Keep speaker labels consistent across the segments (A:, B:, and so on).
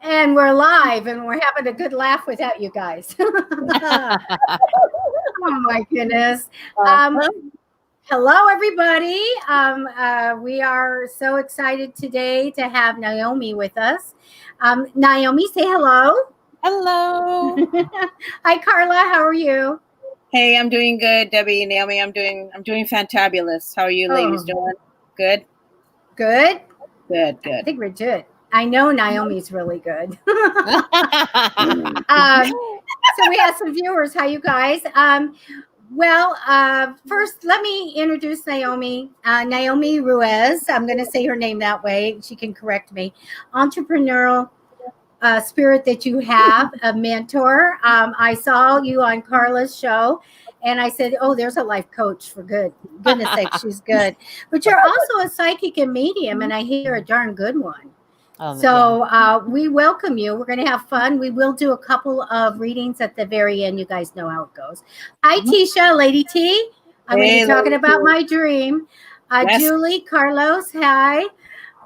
A: And we're live and we're having a good laugh without you guys. Oh my goodness. Um, hello, everybody. We are so excited today to have Naomi with us. Naomi, say hello.
B: Hello.
A: Hi, Carla. How are you?
B: Hey, I'm doing good, Debbie. Naomi, I'm doing fantabulous. How are you ladies doing? Good?
A: Good?
B: Good.
A: I think we're good. I know Naomi's really good. So we have some viewers. Hi, you guys. First, let me introduce Naomi. Naomi Ruiz. I'm going to say her name that way. She can correct me. Entrepreneurial spirit that you have, a mentor. I saw you on Carla's show, and I said, "Oh, there's a life coach for goodness sake, she's good." But you're also a psychic and medium, and I hear you're a darn good one. We welcome you. We're going to have fun. We will do a couple of readings at the very end. You guys know how it goes. Hi, Tisha, Lady T. I'm going to be talking about my dream. Yes. Julie, Carlos, hi.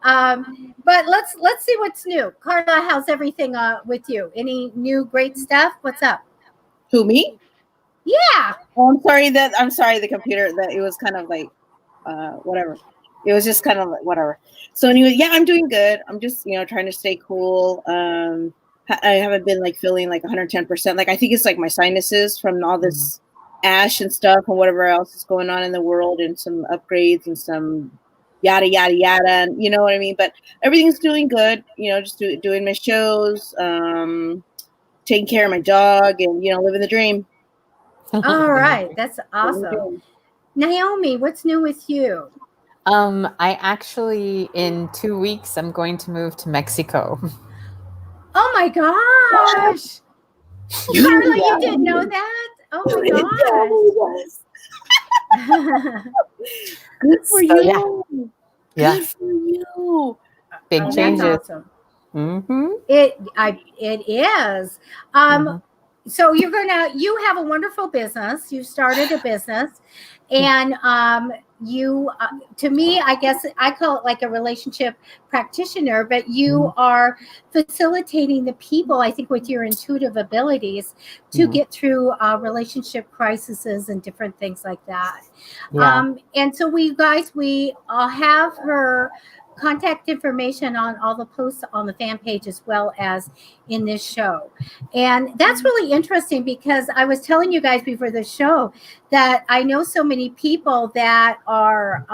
A: But let's see what's new. Carla, how's everything with you? Any new great stuff? What's up?
B: Who, me?
A: Yeah.
B: Oh, I'm sorry, the computer, that it was kind of like whatever. It was just kind of like whatever. So anyway, yeah, I'm doing good. I'm just, trying to stay cool. I haven't been like feeling like 110%. Like I think it's like my sinuses from all this ash and stuff and whatever else is going on in the world, and some upgrades and some yada yada yada, and you know what I mean. But everything's doing good. Just doing my shows, taking care of my dog, and living the dream.
A: All right, that's awesome. Naomi, what's new with you?
C: I actually, in 2 weeks, I'm going to move to Mexico.
A: Oh my gosh. Carla, you didn't know that? Oh my gosh.
B: Good for you.
C: Yeah.
B: Good for you.
C: Big changes.
A: That's awesome.
C: Mm-hmm.
A: It is. So you have a wonderful business. You started a business, and to me, I guess I call it like a relationship practitioner, but you are facilitating the people, I think, with your intuitive abilities to get through relationship crises and different things like that.
C: Yeah.
A: And so we have her contact information on all the posts on the fan page as well as in this show. And that's really interesting because I was telling you guys before the show that I know so many people that are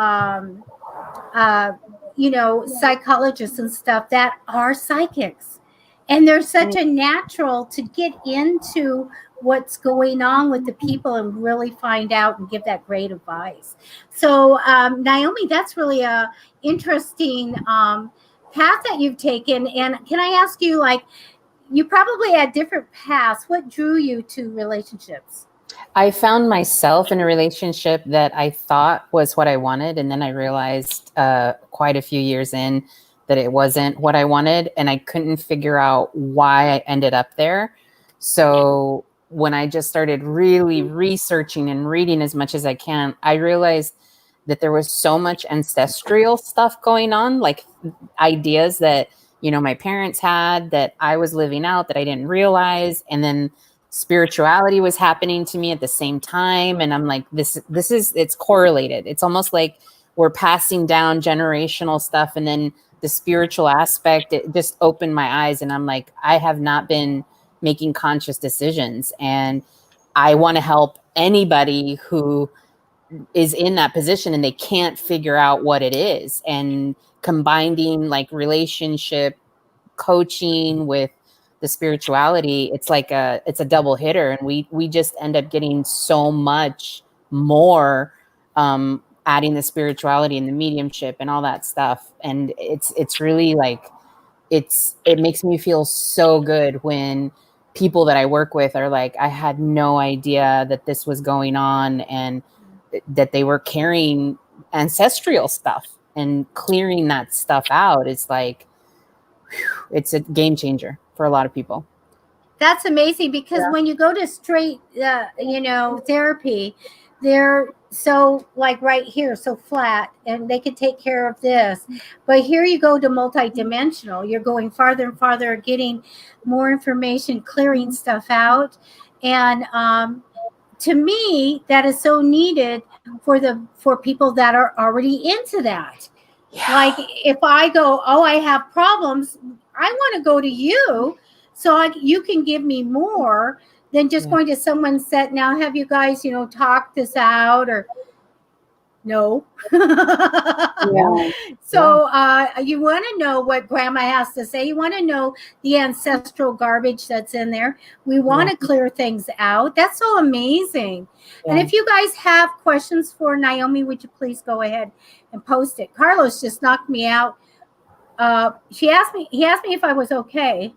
A: psychologists and stuff that are psychics, and they're such a natural to get into what's going on with the people and really find out and give that great advice. So Naomi, that's really a interesting path that you've taken. And can I ask you, like, you probably had different paths. What drew you to relationships?
C: I found myself in a relationship that I thought was what I wanted, and then I realized quite a few years in that it wasn't what I wanted, and I couldn't figure out why I ended up there. So when I just started really researching and reading as much as I can, I realized that there was so much ancestral stuff going on, like ideas that, my parents had that I was living out that I didn't realize. And then spirituality was happening to me at the same time. And I'm like, it's correlated. It's almost like we're passing down generational stuff. And then the spiritual aspect, it just opened my eyes. And I'm like, I have not been making conscious decisions. And I want to help anybody who is in that position and they can't figure out what it is. And combining like relationship coaching with the spirituality, it's a double hitter. And we just end up getting so much more, adding the spirituality and the mediumship and all that stuff. And it's really like, it makes me feel so good when people that I work with are like, I had no idea that this was going on, and that they were carrying ancestral stuff, and clearing that stuff out is like, it's a game changer for a lot of people.
A: That's amazing because when you go to straight, therapy, they're so like right here, so flat, and they can take care of this. But here you go to multidimensional. You're going farther and farther, getting more information, clearing stuff out, and to me, that is so needed for people that are already into that.
C: Yeah.
A: Like if I go, oh, I have problems, I want to go to you so you can give me more than just going to someone said, now have you guys, talked this out or no.
B: Yeah.
A: So you want to know what grandma has to say. You want to know the ancestral garbage that's in there. We want to clear things out. That's so amazing. And if you guys have questions for Naomi, would you please go ahead and post it? Carlos just knocked me out. He asked me if I was okay.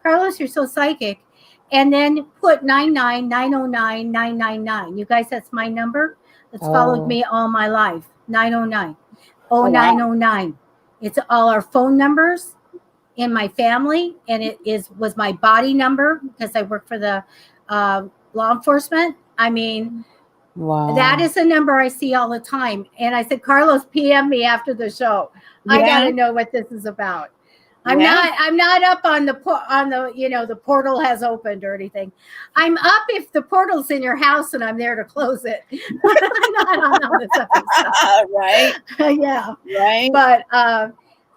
A: Carlos, you're so psychic. And then put 999099999. You guys, that's my number. It's followed me all my life. 909. 0909. It's all our phone numbers in my family, and it was my body number because I work for the law enforcement. I mean, that is a number I see all the time. And I said, Carlos, PM me after the show. I got to know what this is about. I'm not up on the the portal has opened or anything. I'm up if the portal's in your house and I'm there to close it. I'm not on this episode.
B: Right.
A: Yeah.
B: Right.
A: But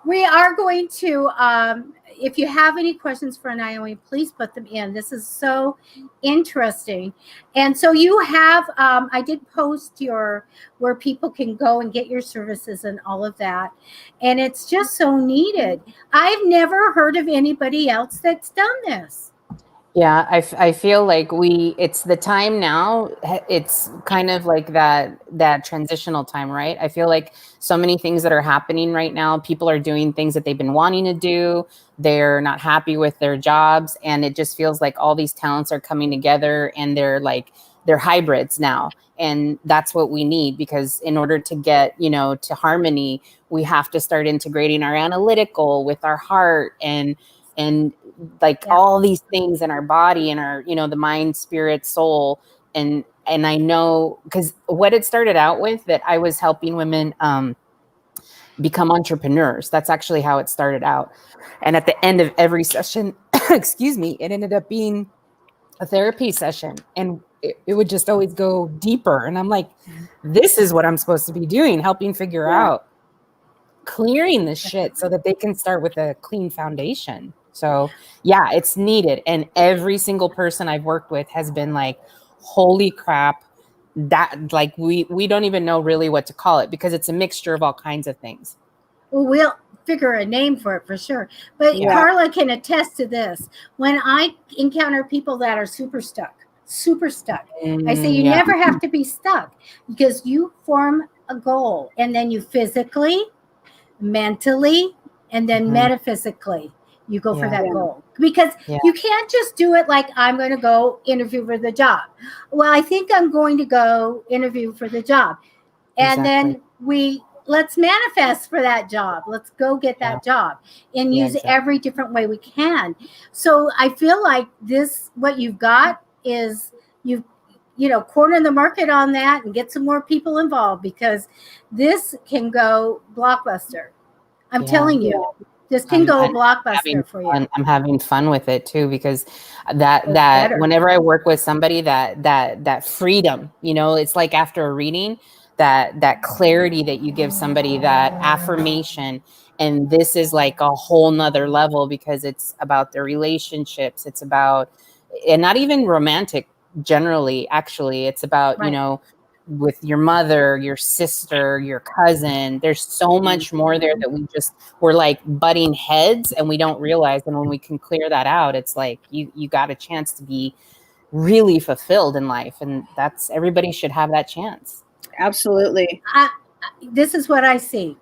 A: we are going to, if you have any questions for Naomi, please put them in. This is so interesting. And so you have, I did post where people can go and get your services and all of that. And it's just so needed. I've never heard of anybody else that's done this.
C: Yeah, I feel like it's the time now. It's kind of like that transitional time, right? I feel like so many things that are happening right now, people are doing things that they've been wanting to do. They're not happy with their jobs. And it just feels like all these talents are coming together and they're hybrids now. And that's what we need, because in order to get, to harmony, we have to start integrating our analytical with our heart and all these things in our body and our, the mind, spirit, soul. And I know, because what it started out with, that I was helping women become entrepreneurs. That's actually how it started out. And at the end of every session, excuse me, it ended up being a therapy session. And it would just always go deeper. And I'm like, this is what I'm supposed to be doing, helping figure out, clearing this shit so that they can start with a clean foundation. So yeah, it's needed. And every single person I've worked with has been like, holy crap, that like, we don't even know really what to call it, because it's a mixture of all kinds of things.
A: Well, we'll figure a name for it for sure. But Carla can attest to this. When I encounter people that are super stuck, I say you never have to be stuck, because you form a goal, and then you physically, mentally, and then metaphysically, you go for that goal. Because you can't just do it like, I'm going to go interview for the job. Well, I think I'm going to go interview for the job. And then let's manifest for that job. Let's go get that job and use every different way we can. So I feel like what you've got is corner the market on that and get some more people involved, because this can go blockbuster. I'm telling you, this can go blockbuster for you.
C: I'm having fun with it too, because that whenever I work with somebody, that freedom, it's like after a reading, that clarity that you give somebody, that affirmation. And this is like a whole nother level, because it's about their relationships. It's about, and not even romantic generally, actually, it's about, with your mother, your sister, your cousin. There's so much more there that we're like butting heads and we don't realize. And when we can clear that out, it's like you got a chance to be really fulfilled in life. And everybody should have that chance.
B: Absolutely.
A: This is what I see.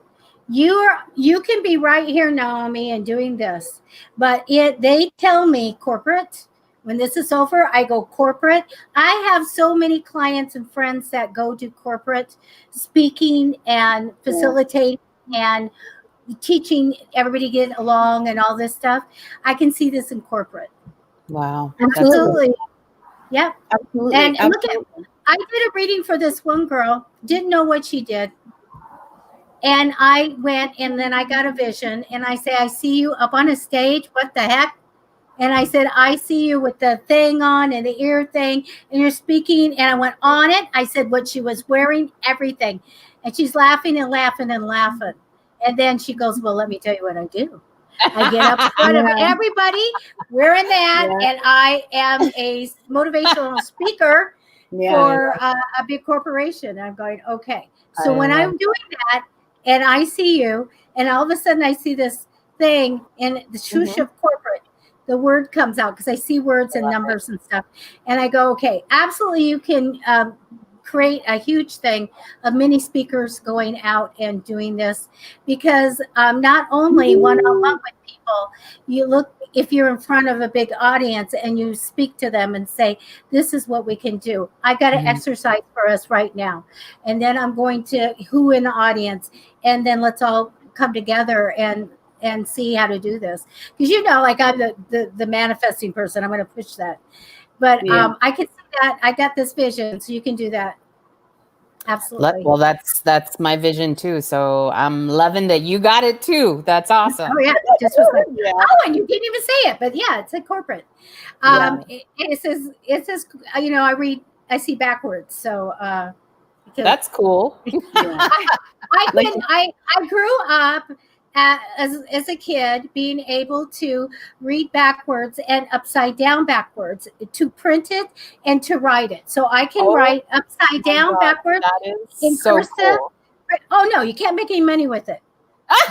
A: You can be right here, Naomi, and doing this, but they tell me corporate. When this is over, I go corporate. I have so many clients and friends that go to corporate speaking and facilitating and teaching everybody get along and all this stuff. I can see this in corporate.
C: Wow.
A: Absolutely. Yeah.
B: Absolutely.
A: And I did a reading for this one girl, didn't know what she did. And I went and then I got a vision and I say, I see you up on a stage. What the heck? And I said, I see you with the thing on and the ear thing and you're speaking. And I went on it. I said what she was wearing, everything. And she's laughing and laughing and laughing. And then she goes, well, let me tell you what I do. I get up in front of everybody wearing that. And I am a motivational speaker for a big corporation. And I'm going, okay. So when I'm doing that and I see you and all of a sudden I see this thing in the swoosh of corporate, the word comes out because I see words and numbers and stuff. And I go, okay, absolutely. You can create a huge thing of many speakers going out and doing this because not only one-on-one with people, you look, if you're in front of a big audience and you speak to them and say, this is what we can do. I got an exercise for us right now. And then I'm going to who in the audience, and then let's all come together and see how to do this. Because like I'm the manifesting person. I'm going to push that. But I can see that. I got this vision, so you can do that. Absolutely.
C: Well, that's my vision too. So I'm loving that you got it too. That's awesome.
A: Oh yeah, just was like, oh, and you didn't even say it, but yeah, it's a corporate. It says I see backwards. So
C: that's cool.
A: I grew up as a kid being able to read backwards and upside down backwards, to print it and to write it. So I can write upside down backwards in
C: so
A: cursive.
C: cool.
A: Oh no, you can't make any money with it.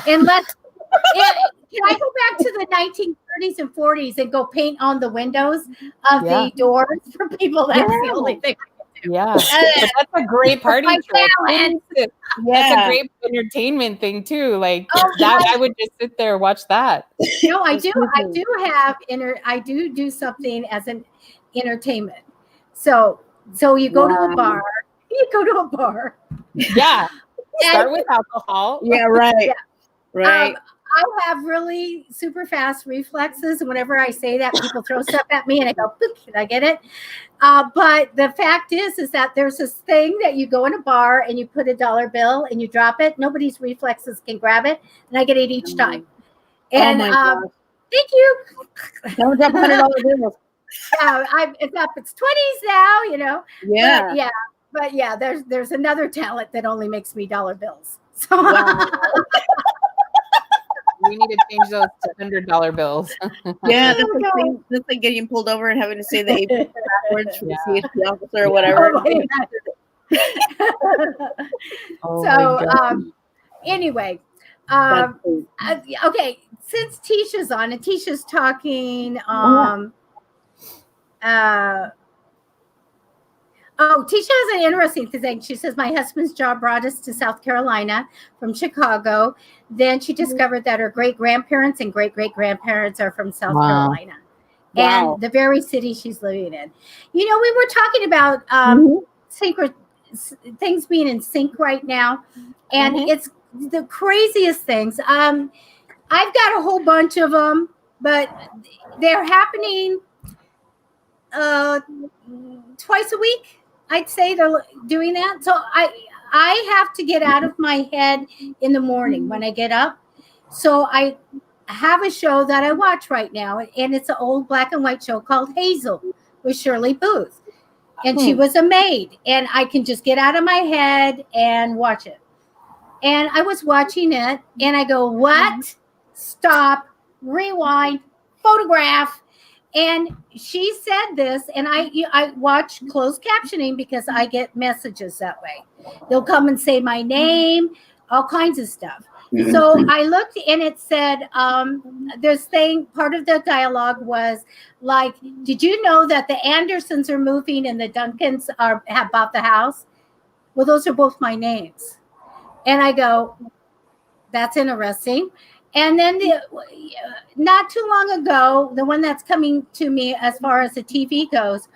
A: Unless can I go back to the 1930s and 40s and go paint on the windows of the doors for people? That's the only thing.
C: Yeah, that's a great party trick. That's a great entertainment thing too. Like that, I would just sit there and watch that.
A: No, I do. I do something as an entertainment. So you go to a bar. You go to a bar.
C: Yeah. Start with alcohol.
B: Yeah. Right. Right.
A: I have really super fast reflexes. And whenever I say that, people throw stuff at me and I go, boop, can I get it? But the fact is that there's this thing that you go in a bar and you put $1 bill and you drop it. Nobody's reflexes can grab it. And I get it each time. And thank you.
B: Don't drop $100 bills.
A: It's 20s now,
B: Yeah.
A: But there's another talent that only makes me dollar bills. So
C: we need to change those to $100 bills.
B: Yeah, that's like getting pulled over and having to say the APC backwards from the CHP officer or whatever.
A: Anyway, okay, since Tisha's on and Tisha's talking, Tisha has an interesting thing. She says, my husband's job brought us to South Carolina from Chicago. Then she discovered that her great-grandparents and great-great-grandparents are from South Carolina. And the very city she's living in. We were talking about things being in sync right now. And it's the craziest things. I've got a whole bunch of them, but they're happening twice a week. I'd say they're doing that. So I have to get out of my head in the morning when I get up. So I have a show that I watch right now, and it's an old black and white show called Hazel with Shirley Booth. And she was a maid, and I can just get out of my head and watch it. And I was watching it, and I go, what? Stop, rewind, photograph. And she said this, and I watch closed captioning because I get messages that way. They'll come and say my name, all kinds of stuff. So I looked, and it said, part of the dialogue was like, did you know that the Andersons are moving and the Duncans have bought the house? Well, those are both my names. And I go, that's interesting. And then not too long ago, the one that's coming to me as far as the TV goes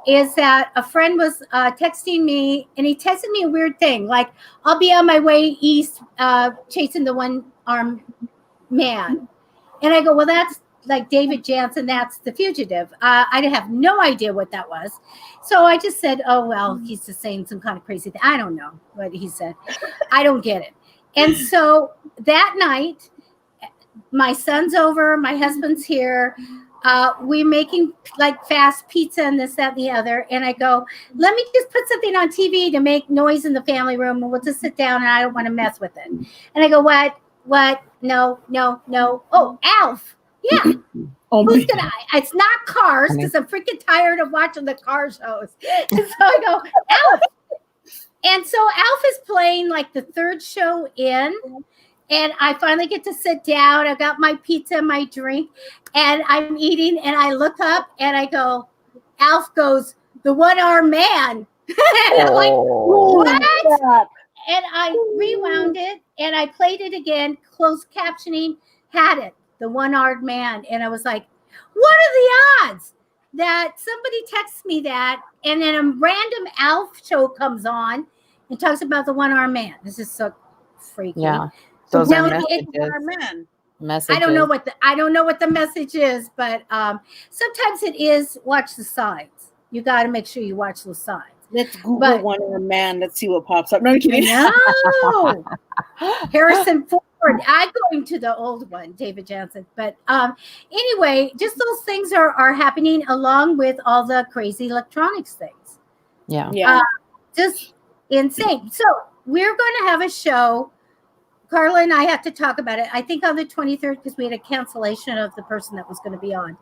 A: is that a friend was texting me, and he texted me a weird thing. Like, I'll be on my way east chasing the one-armed man. And I go, well, that's like David Jansen, that's The Fugitive. I have no idea what that was. So I just said, oh, well, he's just saying some kind of crazy thing. I don't know what he said. I don't get it. And so that night, my son's over, my husband's here. We're making like fast pizza and this, that, and the other. And I go, let me just put something on TV to make noise in the family room, and we'll just sit down, and I don't want to mess with it. And I go, what? No. Oh, Alf. Yeah.
B: Oh
A: Who's gonna? It's not Cars, because I'm freaking tired of watching the car shows. And so I go, Alf. And so Alf is playing like the third show in, and I finally get to sit down. I got my pizza and my drink, and I'm eating, and I look up and I go, Alf goes, the one-armed man. And I'm like, what? And I rewound it, and I played it again. Closed captioning had it, the one-armed man. And I was like, what are the odds that somebody texts me that, and then a random Alf show comes on and talks about the one-armed man? This is so freaky.
C: Yeah. Those are messages.
A: I don't know what the message is, but sometimes it is watch the signs. You got to make sure you watch the signs.
B: Let's Google one-armed man. Let's see what pops up. No, I'm kidding.
A: No. Harrison Ford. I'm going to the old one, David Jansen. But anyway, just those things are happening along with all the crazy electronics things.
C: Yeah.
A: Just insane. So we're going to have a show. Carla and I have to talk about it. I think on the 23rd, because we had a cancellation of the person that was going to be on.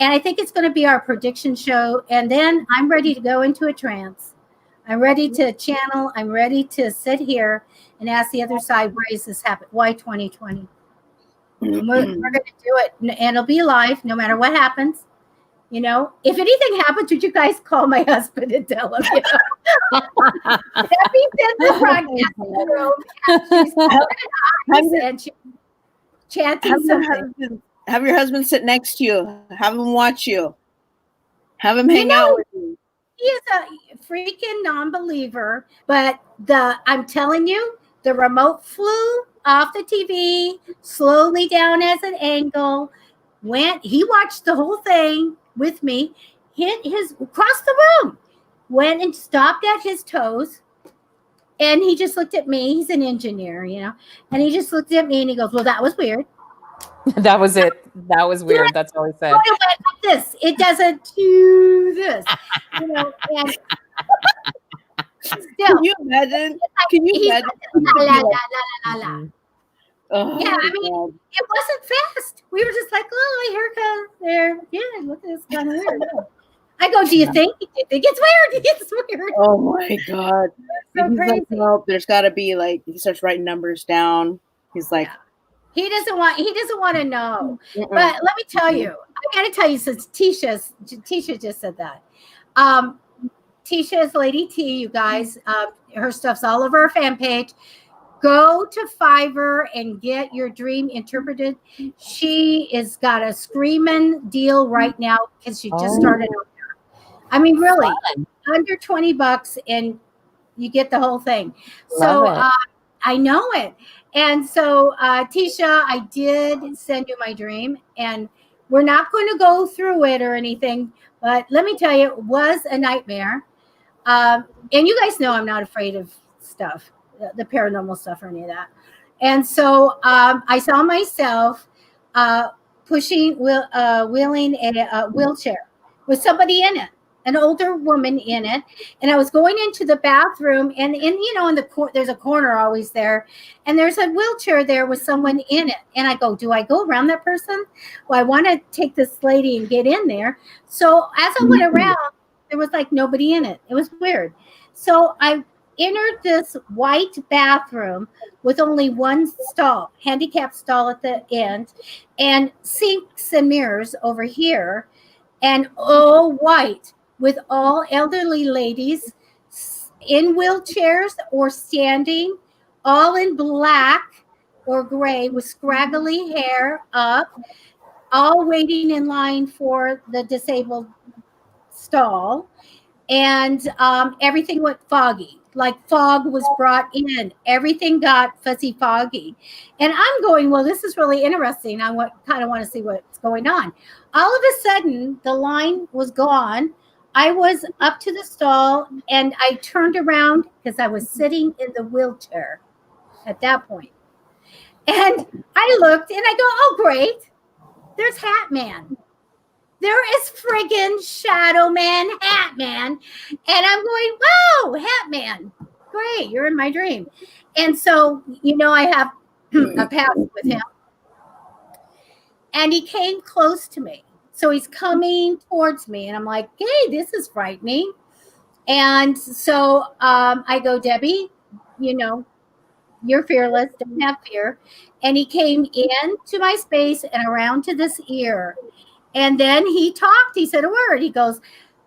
A: And I think it's going to be our prediction show. And then I'm ready to go into a trance. I'm ready to channel. I'm ready to sit here and ask the other side, why is this happening? Why 2020? We're going to do it. And it'll be live no matter what happens. You know, if anything happens, would you guys call my husband and tell him? You know? Debbie's in the broadcasting room. And she's chanting something.
B: Have your husband sit next to you. Have him watch you. Have him hang out with you.
A: He is a freaking non-believer, but I'm telling you, the remote flew off the TV slowly down as an angle. He watched the whole thing with me, hit his across the room, went and stopped at his toes, and he just looked at me. He's an engineer, you know, and he just looked at me and he goes, well, that was weird.
C: That was it. That was weird. That's all he said.
A: It went like this. It doesn't do this, you know. And still,
B: can you imagine?
A: La, la, la, la, la, la.
B: Oh,
A: yeah, I mean, God. It wasn't fast. We were just like, oh, here comes there. Yeah, look at this kind of weird. I go, do you think? It's weird. It's weird.
B: Oh my God.
A: So
B: he's
A: crazy.
B: Like, nope, there's got to be like, he starts writing numbers down. He's like,
A: he doesn't want to know. Mm-mm. But let me tell you, I got to tell you, since Tisha just said that. Tisha's Lady T, you guys, her stuff's all over her fan page. Go to Fiverr and get your dream interpreted. She is got a screaming deal right now because she just started out there. I mean, really, under $20 and you get the whole thing. So I know it. And so, Tisha, I did send you my dream, and we're not going to go through it or anything, but let me tell you, it was a nightmare. And you guys know I'm not afraid of stuff, the paranormal stuff or any of that. And so I saw myself wheeling a wheelchair with somebody in it, an older woman in it. And I was going into the bathroom, and in there's a corner always there, and there's a wheelchair there with someone in it. And I go, do I go around that person? Well, I want to take this lady and get in there. So as I went around, there was like nobody in it. It was weird. So I entered this white bathroom with only one stall, handicapped stall at the end, and sinks and mirrors over here, and all white with all elderly ladies in wheelchairs or standing, all in black or gray with scraggly hair up, all waiting in line for the disabled stall. and everything went foggy. Like fog was brought in. Everything got fuzzy foggy. And I'm going, well, this is really interesting. I kind of want to see what's going on. All of a sudden, the line was gone. I was up to the stall, and I turned around because I was sitting in the wheelchair at that point. And I looked, and I go, oh, great. There's Hat Man. There is friggin' Shadow Man, Hat Man. And I'm going, whoa, Hat Man. Great, you're in my dream. And so, I have a pass with him. And he came close to me. So he's coming towards me. And I'm like, hey, this is frightening. And so I go, Debbie, you're fearless, don't have fear. And he came into my space and around to this ear. And then he talked. He said a word. He goes,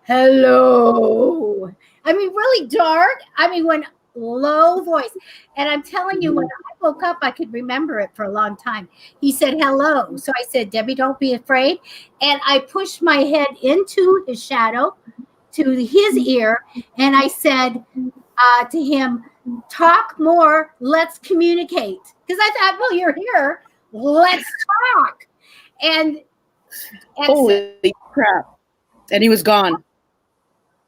A: hello. I mean, really dark. I mean, when low voice. And I'm telling you, when I woke up, I could remember it for a long time. He said, hello. So I said, Debbie, don't be afraid. And I pushed my head into his shadow, to his ear. And I said to him, talk more. Let's communicate. Because I thought, well, you're here. Let's talk. And
B: holy crap. And he was gone.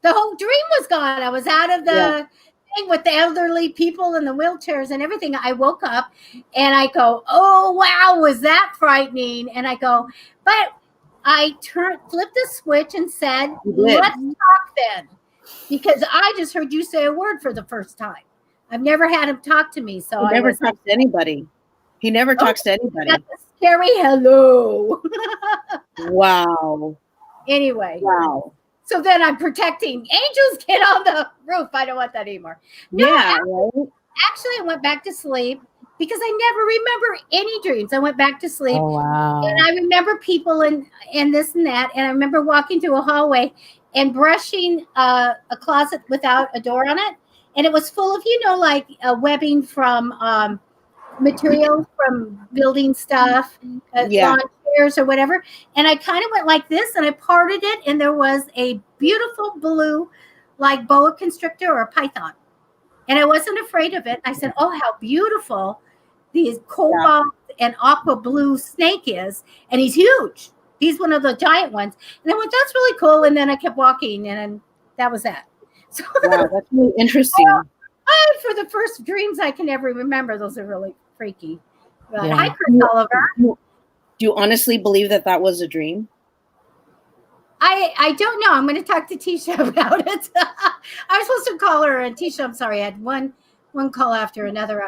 A: The whole dream was gone. I was out of the thing with the elderly people in the wheelchairs and everything. I woke up and I go, oh, wow, was that frightening? And I go, but I flipped the switch and said, let's talk then. Because I just heard you say a word for the first time. I've never had him talk to me. So
B: he never talks to anybody. He never talks to anybody.
A: That's a scary hello.
B: Wow.
A: Anyway.
B: Wow.
A: So then I'm protecting angels get on the roof. I don't want that anymore. No, actually, I went back to sleep because I never remember any dreams. I went back to sleep.
C: Oh, wow.
A: And I remember people and this and that. And I remember walking through a hallway and brushing a closet without a door on it. And it was full of, like webbing from materials from building stuff, lawn chairs or whatever. And I kind of went like this and I parted it. And there was a beautiful blue, like boa constrictor or python. And I wasn't afraid of it. I said, oh, how beautiful these cobalt and aqua blue snake is. And he's huge. He's one of the giant ones. And I went, that's really cool. And then I kept walking and that was that. So
B: wow, that's really interesting.
A: For the first dreams I can ever remember, those are really freaky. But hi, Chris Oliver.
B: Do you honestly believe that was a dream?
A: I don't know. I'm going to talk to Tisha about it. I was supposed to call her, and Tisha, I'm sorry, I had one call after another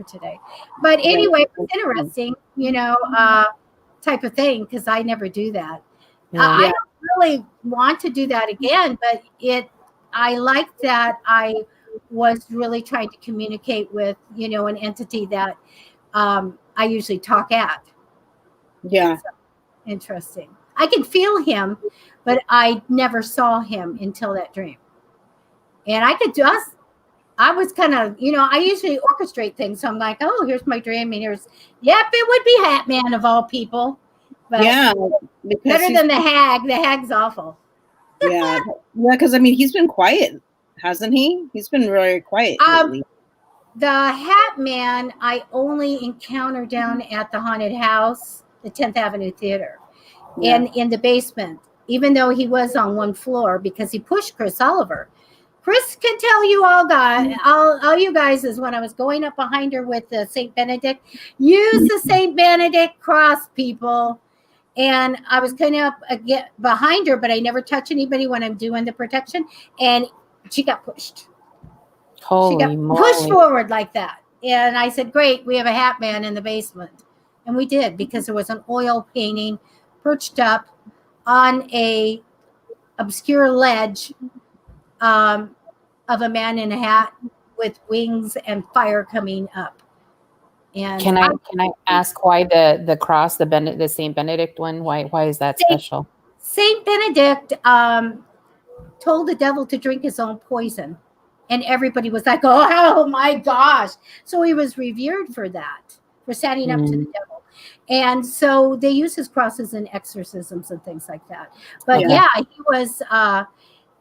A: today. But anyway, it was interesting, type of thing, because I never do that. I don't really want to do that again, but I like that I was really trying to communicate with, an entity that I usually talk at.
B: Yeah.
A: So, interesting. I can feel him, but I never saw him until that dream. And I was kind of, I usually orchestrate things. So I'm like, oh, here's my dream. And it would be Hat Man of all people. But better than the hag. The hag's awful.
B: Yeah. Because he's been quiet, hasn't he? He's been really quiet lately.
A: The Hat Man I only encountered down at the haunted house, the 10th Avenue Theater, and in the basement, even though he was on one floor because he pushed Chris Oliver. Chris can tell you all you guys is when I was going up behind her with the St. Benedict, use the St. Benedict cross, people. And I was kind of get behind her, but I never touch anybody when I'm doing the protection. And she got pushed.
C: Holy
A: she got
C: moly.
A: pushed forward like that. And I said, great, we have a Hat Man in the basement. And we did, because there was an oil painting perched up on a obscure ledge of a man in a hat with wings and fire coming up. And
C: can I ask why the cross, the Saint Benedict one? Why is that special?
A: Saint Benedict told the devil to drink his own poison, and everybody was like, "Oh my gosh!" So he was revered for that, for standing up to the devil, and so they use his crosses in exorcisms and things like that. But he was.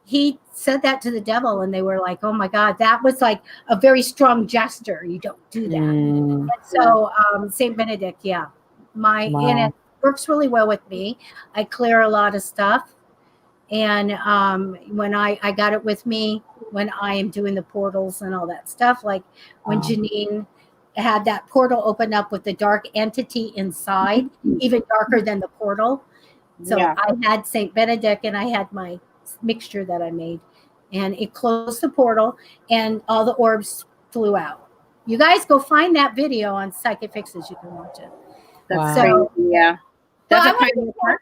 A: he said that to the devil, and they were like, oh my God, that was like a very strong gesture. You don't do that.
C: Mm,
A: And so Saint Benedict, yeah, and
C: wow.
A: it works really well with me. I clear a lot of stuff. And when I got it with me when I am doing the portals and all that stuff, like when
C: Wow.
A: Janine had that portal open up with the dark entity inside, even darker than the portal. So
B: Yeah.
A: I had Saint Benedict and I had my mixture that I made, and it closed the portal, and all the orbs flew out. You guys go find that video on Psychic Fixes. You can watch it.
B: That's
C: Wow.
B: crazy.
A: So,
B: Yeah.
A: well,
B: That's
A: I
B: at
A: want
B: Pioneer
A: to
B: Park.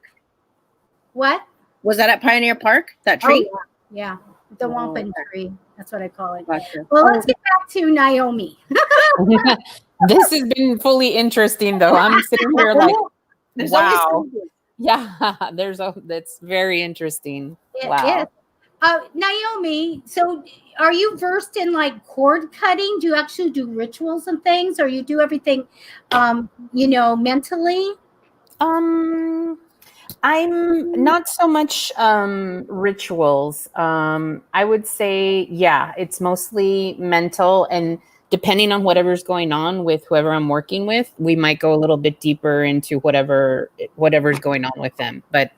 A: what?
B: Was that at Pioneer Park? That tree?
A: Oh, yeah. The
B: Oh,
A: wampum
B: okay.
A: tree. That's what I call it.
B: Gotcha.
A: Well,
B: Oh,
A: let's get back to Naomi.
C: This has been fully interesting, though. I'm sitting here like,
B: there's
C: wow.
B: always something.
C: Yeah, that's very interesting.
A: It
C: Wow.
A: is. Naomi, so are you versed in like cord cutting? Do you actually do rituals and things, or you do everything, mentally?
C: Um, I'm not so much rituals. I would say, yeah, it's mostly mental, and depending on whatever's going on with whoever I'm working with, we might go a little bit deeper into whatever's going on with them. But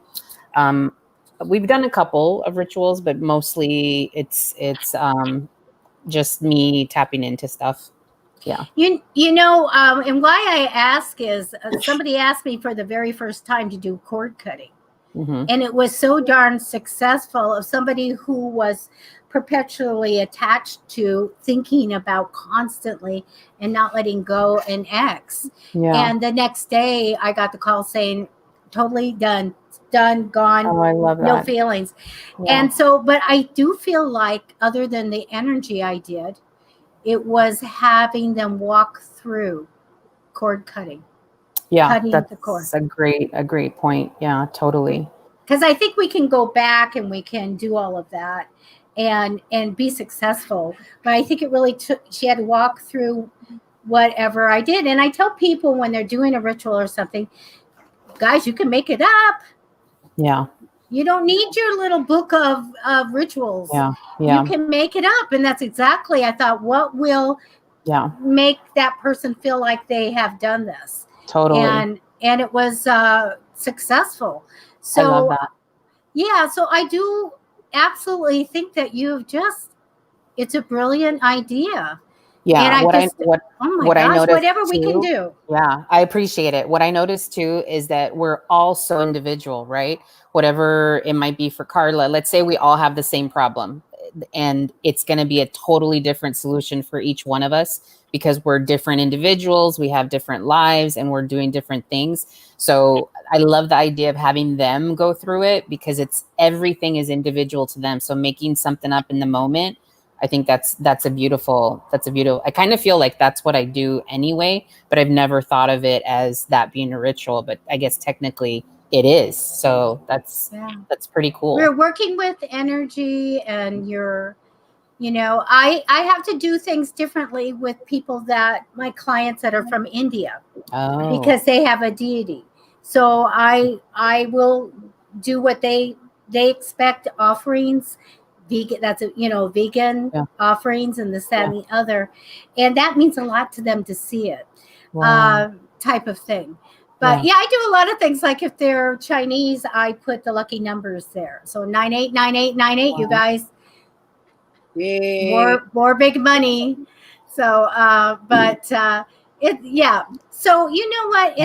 C: we've done a couple of rituals, but mostly it's just me tapping into stuff. Yeah.
A: And why I ask is somebody asked me for the very first time to do cord cutting.
C: Mm-hmm.
A: And it was so darn successful of somebody who was perpetually attached to thinking about constantly and not letting go an ex.
C: Yeah.
A: And the next day I got the call saying, totally done, gone,
C: Oh, I love that.
A: no feelings.
C: Yeah.
A: And so, but I do feel like other than the energy I did, it was having them walk through cord cutting.
C: Yeah,
A: cutting
C: that's
A: the cord.
C: a great point. Yeah, totally.
A: Because I think we can go back and we can do all of that and be successful. But I think it really she had to walk through whatever I did. And I tell people when they're doing a ritual or something, guys, you can make it up.
C: Yeah.
A: You don't need your little book of rituals.
C: Yeah.
A: You can make it up. And that's exactly, I thought, what will make that person feel like they have done this?
C: Totally.
A: And it was successful. So
C: I love that.
A: Yeah, so I do absolutely think that it's a brilliant idea.
C: Yeah,
A: and
C: what I noticed
A: whatever
C: too,
A: we can do.
C: Yeah, I appreciate it. What I noticed too is that we're all so individual, right? Whatever it might be for Carla, let's say we all have the same problem, and it's going to be a totally different solution for each one of us because we're different individuals, we have different lives, and we're doing different things. So I love the idea of having them go through it because everything is individual to them. So making something up in the moment, I think that's a beautiful, I kind of feel like that's what I do anyway, but I've never thought of it as that being a ritual, but I guess technically it is. So that's pretty cool.
A: We're working with energy, and I have to do things differently with people my clients that are from India because they have a deity. So I will do what they expect, offerings, vegan, vegan offerings and this, that, and the other. And that means a lot to them to see it.
C: Wow.
A: Type of thing. But I do a lot of things. Like if they're Chinese, I put the lucky numbers there. So 989898, you guys.
B: Yay.
A: More big money. So so you know what,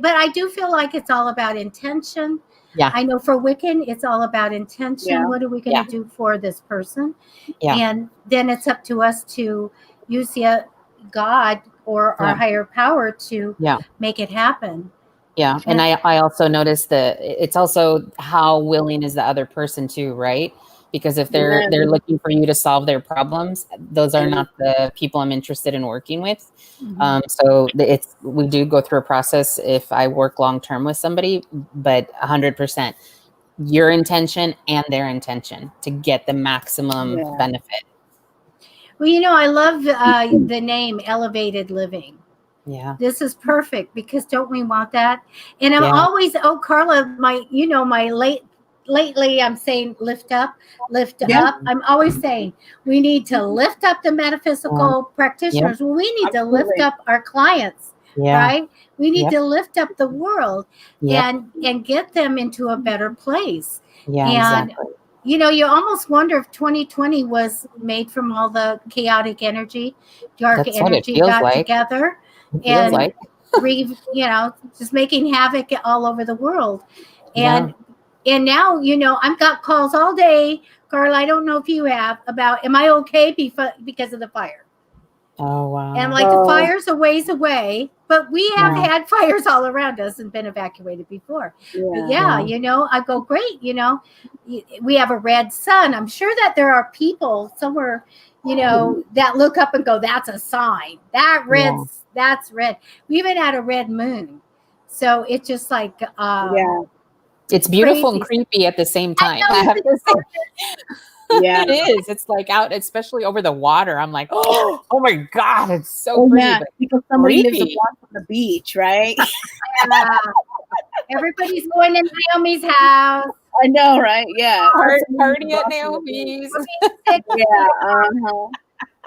A: but I do feel like it's all about intention.
C: Yeah.
A: I know for Wiccan, it's all about intention.
B: Yeah.
A: What are we going to do for this person?
C: Yeah.
A: And then it's up to us to use the God or our higher power to make it happen.
C: Yeah. And I also noticed that it's also how willing is the other person too, right? Because if they're looking for you to solve their problems, those are not the people I'm interested in working with.
A: Mm-hmm.
C: So we do go through a process if I work long term with somebody, but 100% your intention and their intention to get the maximum benefit.
A: Well, I love the name Elevated Living.
C: Yeah.
A: This is perfect because don't we want that? And I'm always, Carla, my late lately I'm saying lift up.
B: Yeah.
A: I'm always saying we need to lift up the metaphysical practitioners. Well, we need to lift
B: Absolutely.
A: up our clients,
C: Yeah.
A: right? We need
C: Yep.
A: to lift up the world
C: Yep.
A: and get them into a better place.
C: Yeah,
A: And
C: exactly.
A: you know, you almost wonder if 2020 was made from all the chaotic energy, dark
C: That's what it
A: energy
C: feels
A: got
C: like.
A: together
C: It feels
A: and
C: like.
A: you know, just making havoc all over the world.
C: Yeah.
A: And now, you know, I've got calls all day, Carla. I don't know if you have about, am I okay because of the fire?
C: Oh, wow.
A: And like the fire's a ways away, but we have
C: Yeah.
A: had fires all around us and been evacuated before. But
C: Yeah.
A: you know, I go, great, you know, we have a red sun. I'm sure that there are people somewhere, you know, that look up and go, that's a sign. That's red. We even had a red moon. So it's just like
C: It's beautiful and
A: crazy.
C: creepy at the same time.
A: I
C: I have to say.
B: Yeah.
C: It is. It's like out, especially over the water. I'm like, oh my God, it's so
B: Oh,
C: pretty.
B: yeah,
C: But
B: because somebody lives a
C: creepy.
B: block from the beach, right?
A: Everybody's going to Naomi's house.
B: I know, right? Yeah.
C: Party at Naomi's.
B: Yeah.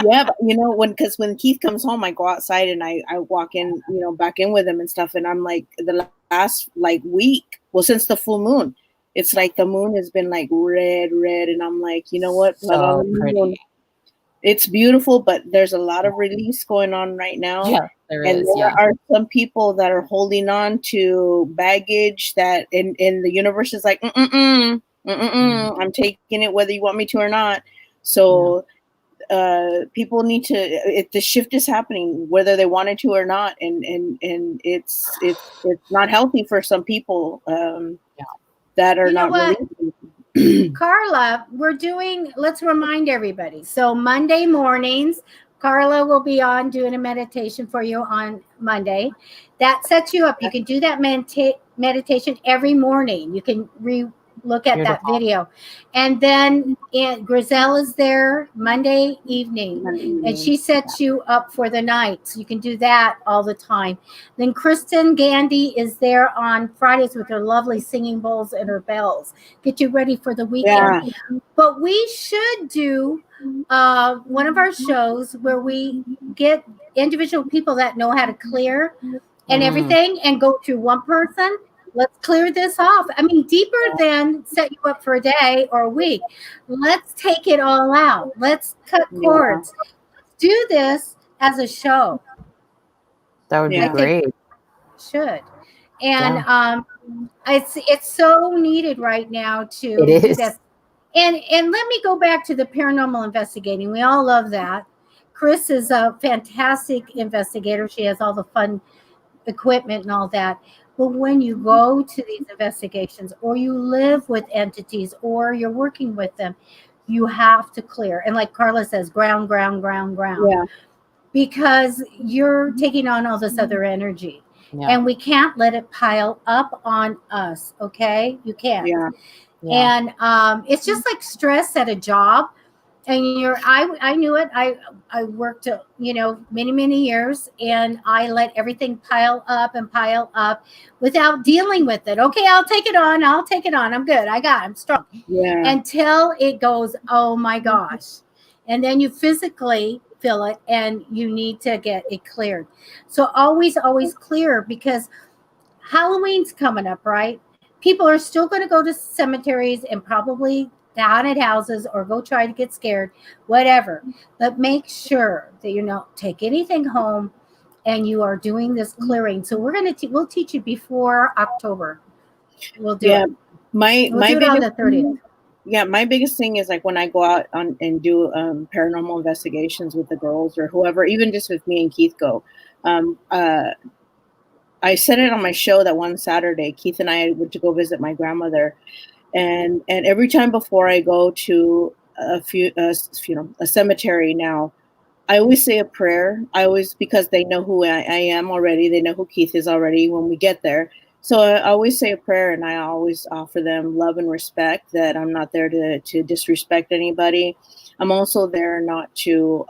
B: Yeah, but you know, when Keith comes home, I go outside and I walk in, you know, back in with him and stuff, and I'm like the last like week, well, since the full moon, it's like the moon has been like red, and I'm like, you know what? Blood on
C: So
B: the
C: pretty.
B: moon. It's beautiful, but there's a lot of release going on right now.
C: Yeah, there
B: And
C: is.
B: there
C: Yeah.
B: are some people that are holding on to baggage that in the universe is like, I'm taking it whether you want me to or not. So people need to, if the shift is happening, whether they wanted to or not, and it's not healthy for some people that are
A: You know
B: not
A: what?
B: releasing.
A: Carla, let's remind everybody. So Monday mornings, Carla will be on doing a meditation for you on Monday. That sets you up. You can do that meditation every morning. You can look at that
C: Beautiful.
A: video. And then Griselle is there Monday evening, and she sets you up for the night. So you can do that all the time. Then Kristen Gandy is there on Fridays with her lovely singing bowls and her bells. Get you ready for the weekend.
B: Yeah.
A: But we should do one of our shows where we get individual people that know how to clear and everything and go through one person. Let's clear this off. I mean, deeper than set you up for a day or a week. Let's take it all out. Let's cut cords. Let's do this as a show.
C: That would be great.
A: Should. And it's so needed right now to
C: It
A: do
C: is.
A: this. And let me go back to the paranormal investigating. We all love that. Chris is a fantastic investigator. She has all the fun equipment and all that. But when you go to these investigations or you live with entities or you're working with them, you have to clear. And like Carla says, ground.
B: Yeah.
A: Because you're taking on all this other energy.
C: Yeah.
A: And we can't let it pile up on us. Okay. You can't.
B: Yeah.
A: And it's just like stress at a job. And I knew it. I worked, many years, and I let everything pile up without dealing with it. Okay, I'll take it on. I'm good. I'm strong.
B: Yeah.
A: Until it goes, oh my gosh. And then you physically feel it and you need to get it cleared. So always clear, because Halloween's coming up, right? People are still going to go to cemeteries and probably the haunted houses or go try to get scared, whatever. But make sure that you don't take anything home and you are doing this clearing. So we'll teach you before October. We'll do it.
B: My
A: do it on the 30th.
B: Yeah, my biggest thing is like when I go out and do paranormal investigations with the girls or whoever, even just with me and Keith go. I said it on my show that one Saturday, Keith and I went to go visit my grandmother, and every time before I go to a cemetery now, I always say a prayer. Because they know who I am already. They know who Keith is already when we get there. So I always say a prayer, and I always offer them love and respect, that I'm not there to disrespect anybody. I'm also there not to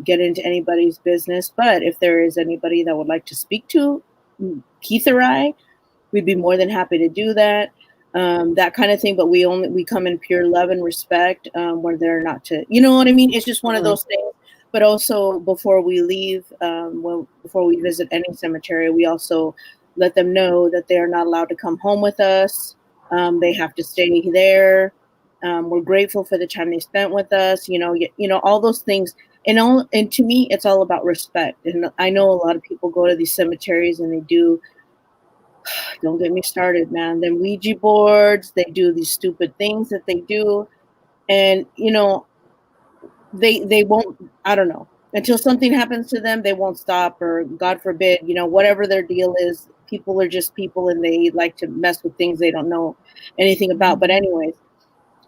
B: get into anybody's business. But if there is anybody that would like to speak to Keith or I, we'd be more than happy to do that. that kind of thing. But we come in pure love and respect, where they're not to, you know what I mean? It's just one of those things. But also before we leave, before we visit any cemetery, we also let them know that they are not allowed to come home with us. They have to stay there. We're grateful for the time they spent with us. All those things. And to me, it's all about respect. And I know a lot of people go to these cemeteries and they do. Don't get me started, man. Them Ouija boards. They do these stupid things that they do, and they won't. I don't know. Until something happens to them, they won't stop, or God forbid, whatever their deal is. People are just people, and they like to mess with things they don't know anything about. But anyways,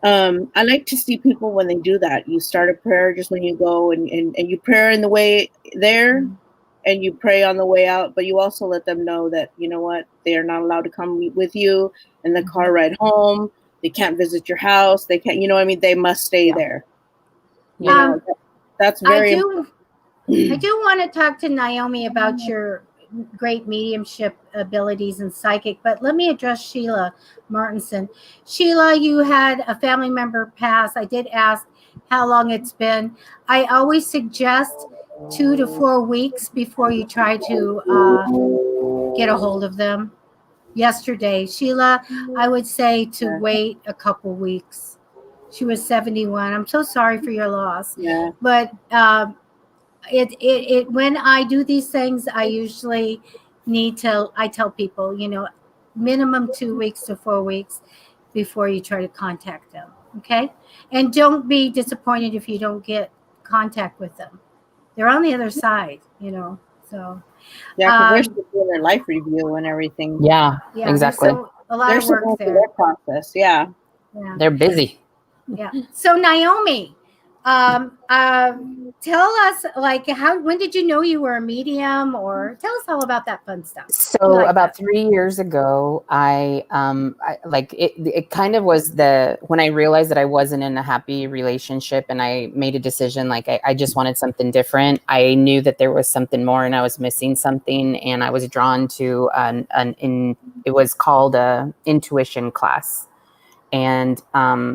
B: I like to see people when they do that. You start a prayer just when you go, and you pray in the way there, and you pray on the way out. But you also let them know that they are not allowed to come with you in the car ride home. They can't visit your house. They can't. They must stay there. That's very.
A: I do want to talk to Naomi about your great mediumship abilities and psychic, but let me address Sheila Martinson. Sheila, you had a family member pass. I did ask how long it's been. I always suggest 2 to 4 weeks before you try to get a hold of them. Yesterday, Sheila, I would say to wait a couple weeks. She was 71. I'm so sorry for your loss.
B: Yeah.
A: But it when I do these things, I usually I tell people, minimum 2 weeks to 4 weeks before you try to contact them. Okay. And don't be disappointed if you don't get contact with them. They're on the other side, so.
B: Yeah, because they're still doing their life review and everything.
C: Yeah, exactly.
A: A lot of work there.
B: Their process. Yeah.
C: They're busy.
A: Yeah. So Naomi, tell us, when did you know you were a medium, or tell us all about that fun stuff.
C: So about 3 years ago, I it kind of was when I realized that I wasn't in a happy relationship, and I made a decision, I just wanted something different. I knew that there was something more and I was missing something, and I was drawn to it was called a intuition class. And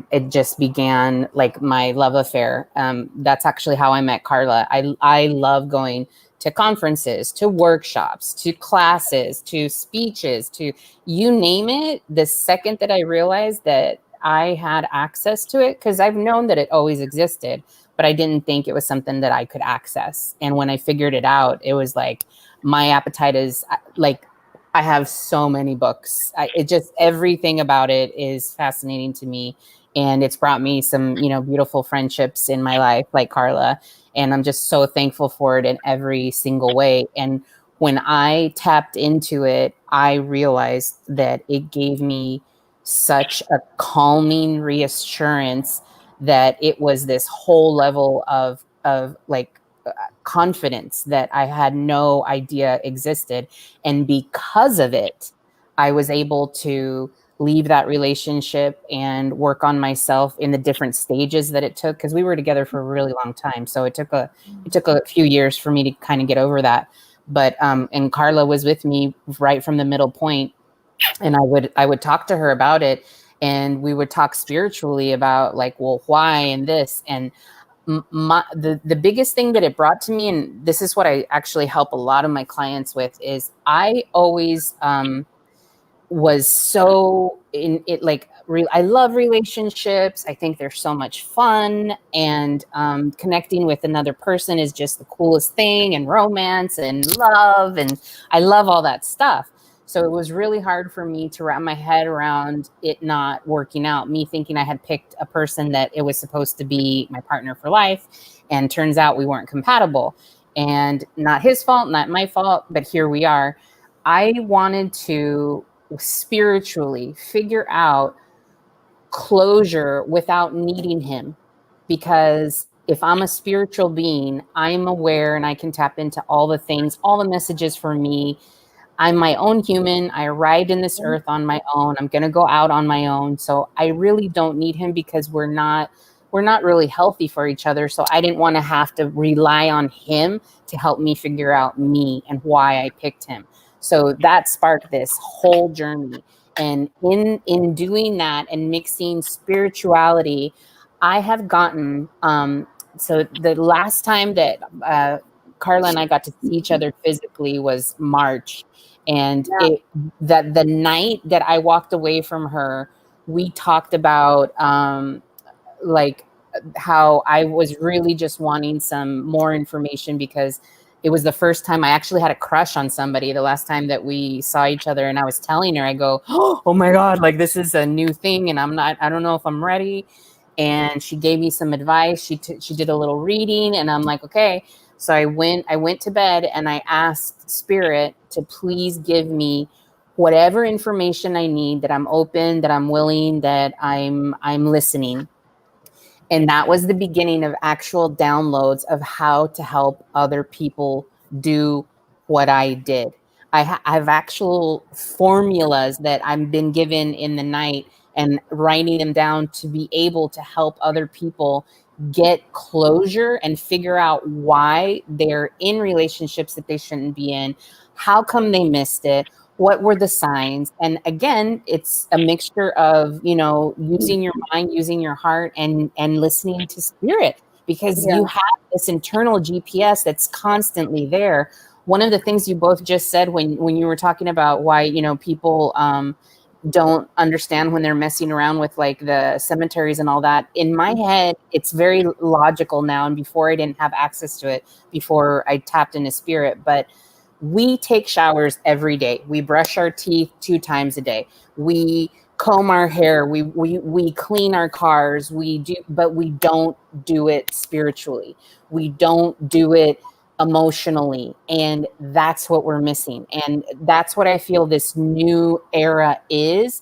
C: it just began like my love affair. That's actually how I met Carla. I love going to conferences, to workshops, to classes, to speeches, to you name it. The second that I realized that I had access to it, because I've known that it always existed, but I didn't think it was something that I could access. And when I figured it out, it was like my appetite is like, I have so many books. Everything about it is fascinating to me. And it's brought me some, beautiful friendships in my life, like Carla. And I'm just so thankful for it in every single way. And when I tapped into it, I realized that it gave me such a calming reassurance that it was this whole level of confidence that I had no idea existed. And because of it, I was able to leave that relationship and work on myself in the different stages that it took, because we were together for a really long time. So it took a few years for me to kind of get over that. But and Carla was with me right from the middle point, and I would talk to her about it, and we would talk spiritually about why and this. And the biggest thing that it brought to me, and this is what I actually help a lot of my clients with, is I always was so in it. I love relationships. I think they're so much fun, and connecting with another person is just the coolest thing, and romance and love, and I love all that stuff. So it was really hard for me to wrap my head around it not working out, me thinking I had picked a person that it was supposed to be my partner for life. And turns out we weren't compatible, and not his fault, not my fault, but here we are. I wanted to spiritually figure out closure without needing him, because if I'm a spiritual being, I'm aware and I can tap into all the things, all the messages for me. I'm my own human. I arrived in this earth on my own. I'm going to go out on my own. So I really don't need him, because we're not really healthy for each other. So I didn't want to have to rely on him to help me figure out me and why I picked him. So that sparked this whole journey. And in doing that and mixing spirituality, I have gotten so the last time that Carla and I got to see each other physically was March, and that the night that I walked away from her, we talked about like how I was really just wanting some more information, because it was the first time I actually had a crush on somebody the last time that we saw each other. And I was telling her, I go, oh my God, like this is a new thing. And I don't know if I'm ready. And she gave me some advice. She did a little reading, and I'm like, okay. So I went to bed and I asked Spirit to please give me whatever information I need, that I'm open, that I'm willing, that I'm listening. And that was the beginning of actual downloads of how to help other people do what I did. I have actual formulas that I've been given in the night, and writing them down to be able to help other people get closure and figure out why they're in relationships that they shouldn't be in. How come they missed it? What were the signs? And again, it's a mixture of, using your mind, using your heart, and listening to Spirit, because you have this internal GPS that's constantly there. One of the things you both just said when you were talking about why, people don't understand when they're messing around with like the cemeteries and all that. In my head, it's very logical now. And before, I didn't have access to it before I tapped into Spirit. But we take showers every day. We brush our teeth 2 times a day. We comb our hair. We clean our cars. But we don't do it spiritually. We don't do it emotionally. And that's what we're missing. And that's what I feel this new era is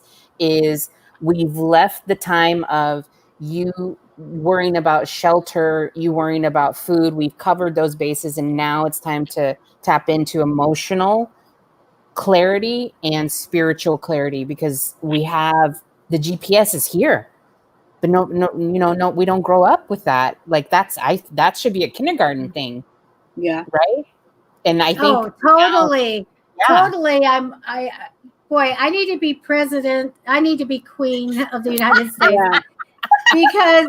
C: we've left the time of you worrying about shelter, you worrying about food. We've covered those bases, and now it's time to tap into emotional clarity and spiritual clarity, because we have the GPS is here. But no, we don't grow up with that. Like that should be a kindergarten thing.
B: Yeah.
C: Right. And I think
A: totally.
C: Now,
A: totally. I need to be president. I need to be queen of the United States.
B: Yeah.
A: Because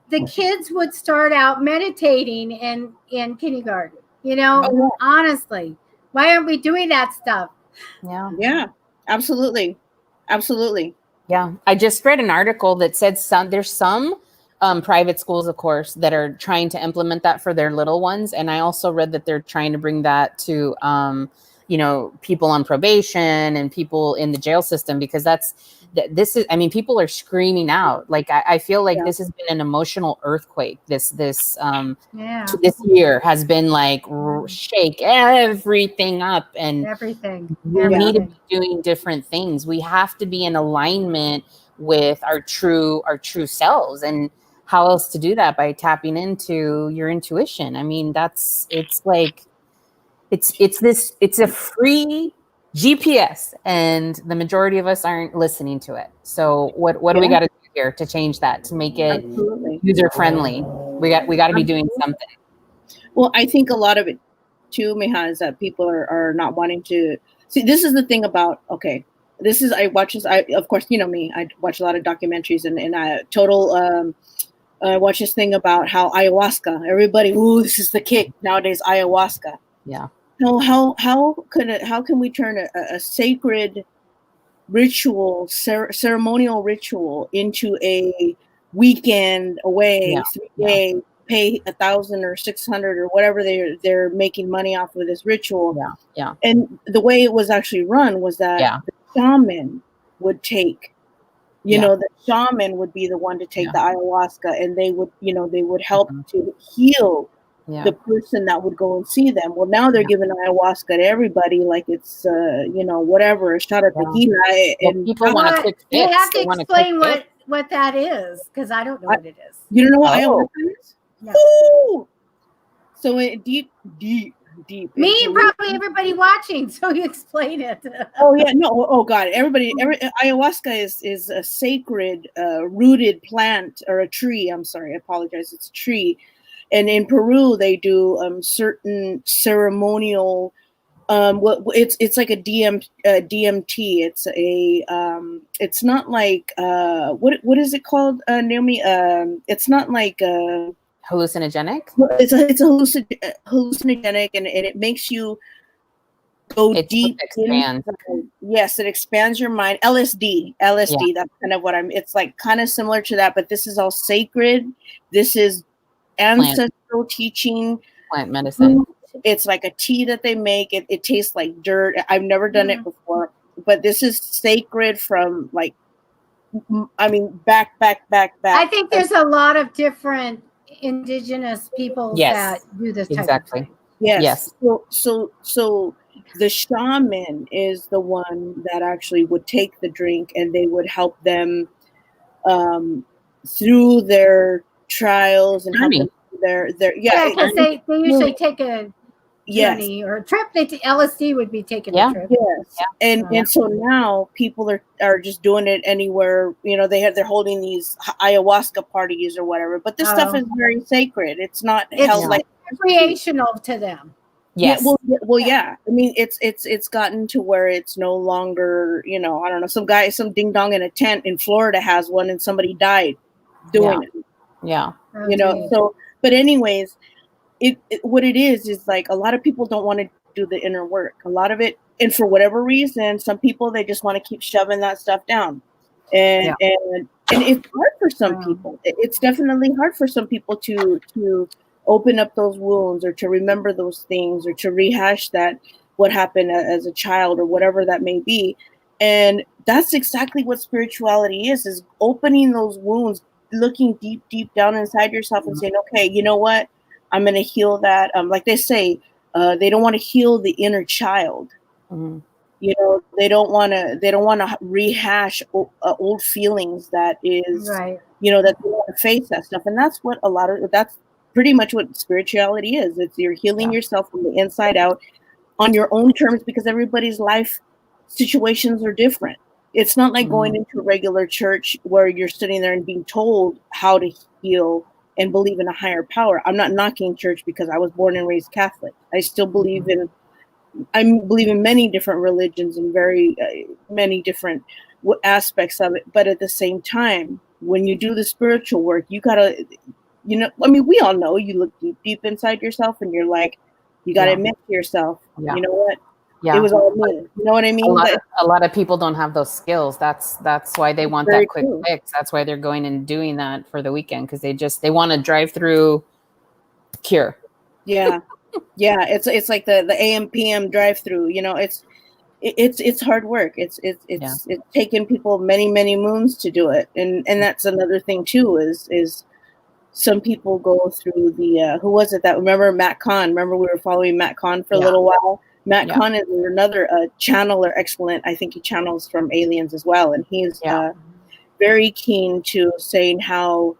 A: the kids would start out meditating in kindergarten, honestly. Why aren't we doing that stuff?
B: Yeah, absolutely.
C: Yeah. I just read an article that said there's some private schools, of course, that are trying to implement that for their little ones. And I also read that they're trying to bring that to, people on probation and people in the jail system, because people are screaming out. Like, I feel like this has been an emotional earthquake. This year has been like shake everything up, and we need to be doing different things. We have to be in alignment with our true selves. And how else to do that? By tapping into your intuition. I mean, it's a free GPS, and the majority of us aren't listening to it. So what do we got to do here to change that, to make it user friendly? We got to be doing something.
B: Well, I think a lot of it too, Miha, is that people are not wanting to see. This is the thing about, of course, you know me, I watch a lot of documentaries, and I watch this thing about how ayahuasca, everybody, this is the kick nowadays, ayahuasca.
C: Yeah.
B: How can we turn a sacred ritual, ceremonial ritual into a weekend away, 3-day, pay 1,000 or 600 or whatever they're making money off of this ritual.
C: Yeah.
B: And the way it was actually run was that the shaman would take, the shaman would be the one to take the ayahuasca, and they would help to heal the person that would go and see them. Well, now they're giving ayahuasca to everybody like it's, whatever, a shot of tequila. And
C: people want to quick fix.
A: You have to explain what that is, because I don't know what it is.
B: You don't know what ayahuasca is?
A: No.
B: Ooh! So deep.
A: Me and probably everybody watching, so you explain it.
B: Oh yeah, no. Oh God, ayahuasca is a sacred rooted plant, or a tree. I'm sorry, I apologize. It's a tree, and in Peru they do certain ceremonial It's like a DMT. It's a it's not like what is it called, Naomi? It's not like
C: Hallucinogenic.
B: it's a hallucinogenic, and it makes you go
C: It's
B: deep
C: expand.
B: Yes, it expands your mind. LSD.
C: Yeah.
B: That's kind of what it's like, kind of similar to that, but this is all sacred. This is ancestral teaching.
C: Plant medicine.
B: It's like a tea that they make. It tastes like dirt. I've never done it before, but this is sacred from like, I mean, back.
A: I think there's a lot of different indigenous peoples
C: Yes,
A: that do this type
C: exactly.
A: of thing.
B: Yes. So the shaman is the one that actually would take the drink, and they would help them through their trials and help them through their
A: because they usually take a journey or a trip. LSD would be taking a trip.
B: Yes. And so now people are just doing it anywhere. You know, they're holding these ayahuasca parties or whatever. But this stuff is very sacred. It's not held like
A: recreational to them.
C: Yes.
B: Yeah. I mean, it's gotten to where it's no longer, you know, I don't know, some ding dong in a tent in Florida has one, and somebody died doing it.
C: Yeah.
B: You know, so, but anyways, what it is like a lot of people don't want to do the inner work. A lot of it, and for whatever reason, some people, they just want to keep shoving that stuff down. And it's hard for some people. It's definitely hard for some people to open up those wounds, or to remember those things, or to rehash what happened as a child, or whatever that may be. And that's exactly what spirituality is opening those wounds, looking deep down inside yourself and saying, okay, you know what? I'm going to heal that. Like they say, they don't want to heal the inner child.
C: Mm-hmm.
B: You know, they don't want to rehash old feelings. That is, you know, that they want to face that stuff. And that's pretty much what spirituality is. It's you're healing yourself from the inside out on your own terms, because everybody's life situations are different. It's not like going into a regular church where you're sitting there and being told how to heal and believe in a higher power. I'm not knocking church, because I was born and raised Catholic. I still believe I believe in many different religions and very many different aspects of it. But at the same time, when you do the spiritual work, you gotta, you know, I mean, we all know, you look deep inside yourself, and you're like, you gotta admit to yourself, you know what?
C: Yeah.
B: It was all me. You know what I mean?
C: A lot of people don't have those skills. That's why they want that quick fix. That's why they're going and doing that for the weekend, because they want to drive through cure.
B: Yeah. Yeah. It's like the AM PM drive through, you know, it's hard work. It's taken people many moons to do it. And that's another thing too, is some people go through the who was it that, remember Matt Kahn? Remember we were following Matt Kahn for a little while? Matt Kahn is another channeler, excellent. I think he channels from aliens as well. And he's very keen to saying how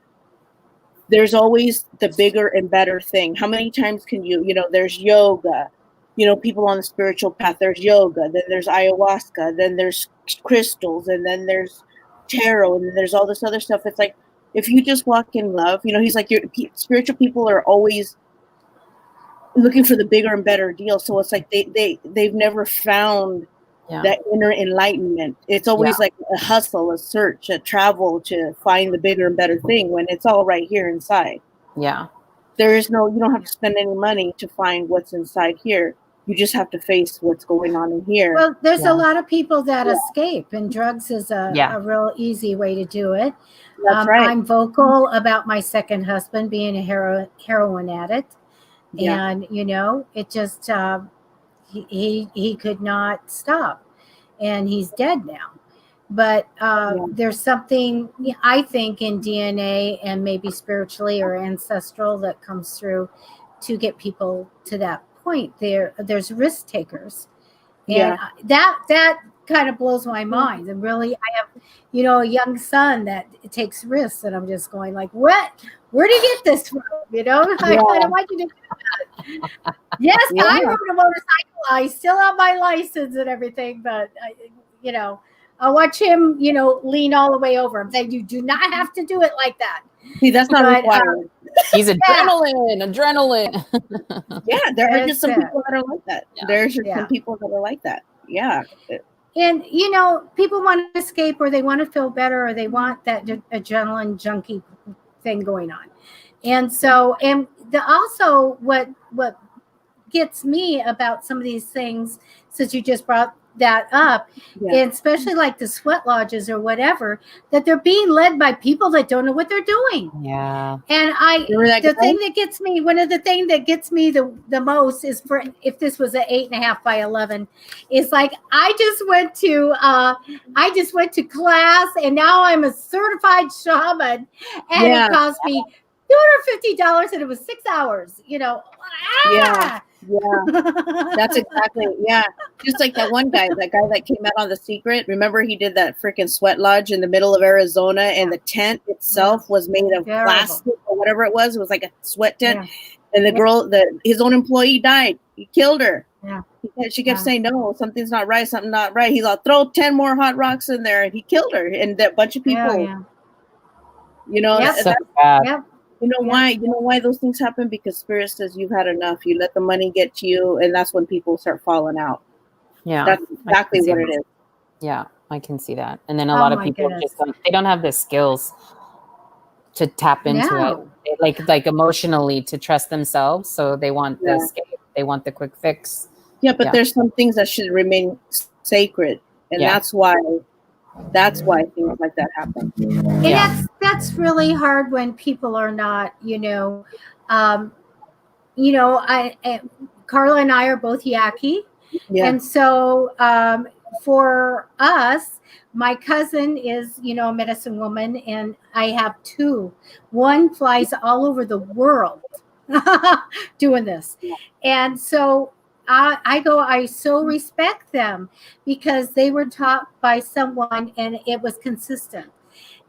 B: there's always the bigger and better thing. How many times can you know, there's yoga, you know, people on the spiritual path, there's yoga, then there's ayahuasca, then there's crystals, and then there's tarot, and then there's all this other stuff. It's like, if you just walk in love, you know, he's like, your spiritual people are always looking for the bigger and better deal. So it's like they've never found that inner enlightenment. It's always like a hustle, a search, a travel to find the bigger and better thing, when it's all right here inside.
C: Yeah.
B: You don't have to spend any money to find what's inside here. You just have to face what's going on in here.
A: Well, there's a lot of people that escape, and drugs is a real easy way to do it.
B: That's right.
A: I'm vocal about my second husband being a heroin addict. And, you know, it just, he could not stop, and he's dead now. But there's something, I think, in DNA and maybe spiritually or ancestral that comes through to get people to that point. There's risk takers. And that kind of blows my mind. And really, I have, you know, a young son that takes risks, and I'm just going like, what? Where did you get this from? You know, I don't want you to do that. Yes, I rode a motorcycle. I still have my license and everything, but you know, I watch him, you know, lean all the way over. I'm saying, you do not have to do it like that.
B: See, that's not
A: But,
B: required.
C: He's adrenaline.
B: Yeah, there are just some
A: That's it.
B: people that are like that.
C: Yeah.
B: There's just
A: Yeah.
B: some people that are like that. Yeah.
A: And people want to escape, or they want to feel better, or they want that adrenaline junkie thing going on. And so, and also what gets me about some of these things, since you just brought that up,
B: Yeah.
A: and especially like the sweat lodges or whatever, that they're being led by people that don't know what they're doing.
C: Yeah.
A: And
B: Remember that guy?
A: thing that gets me, one of the things that gets me the most is, for if this was an 8.5 by 11, is like, I just went to class, and now I'm a certified shaman, and
B: Yeah.
A: it cost me $250, and it was 6 hours.
B: Yeah.
A: Ah!
B: Yeah. That's exactly, yeah. Just like that one guy that came out on The Secret. Remember, he did that freaking sweat lodge in the middle of Arizona, and the tent itself was made of
A: Terrible.
B: plastic or whatever it was. It was like a sweat tent.
A: Yeah.
B: And the girl, his own employee died. He killed her.
A: Yeah.
B: She kept
A: Yeah.
B: saying, no, something's not right, something not right. He's like, throw 10 more hot rocks in there, and he killed her. And that bunch of people,
A: Yeah.
B: that-
C: So bad.
A: Yep.
B: why those things happen? Because Spirit says you've had enough. You let the money get to you, and that's when people start falling out.
C: Yeah.
B: That's exactly
C: I can
B: what
C: see
B: it is.
C: Yeah, I can see that. And then a
A: Oh
C: lot of
A: my
C: people
A: goodness.
C: just they don't have the skills to tap into
A: No.
C: it, like emotionally, to trust themselves. So they want the
B: Yeah.
C: escape, they want the quick fix.
B: Yeah, but
C: Yeah.
B: there's some things that should remain sacred, and
C: Yeah.
B: that's why things like that happen.
A: And
C: Yeah.
A: that's really hard when people are not, Carla and I are both Yaqui.
B: Yeah,
A: And so for us, my cousin is, a medicine woman, and I have two. One flies all over the world doing this. And so I so respect them, because they were taught by someone and it was consistent.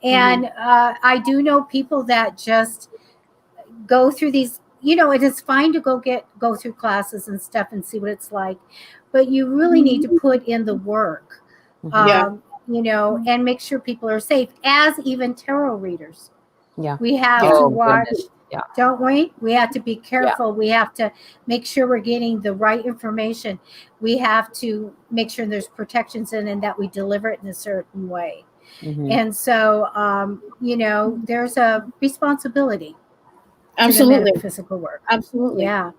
A: And I do know people that just go through these, it is fine to go through classes and stuff and see what it's like, but you really need to put in the work,
B: Yeah.
A: and make sure people are safe, as even tarot readers.
C: Yeah.
A: We have
C: Oh,
A: to watch,
C: goodness. Yeah.
A: don't we? We have to be careful. We have to make sure we're getting the right information. We have to make sure there's protections in, and that we deliver it in a certain way.
C: Mhm.
A: And so, there's a responsibility to the
B: absolutely,
A: metaphysical work.
B: absolutely.
A: Yeah.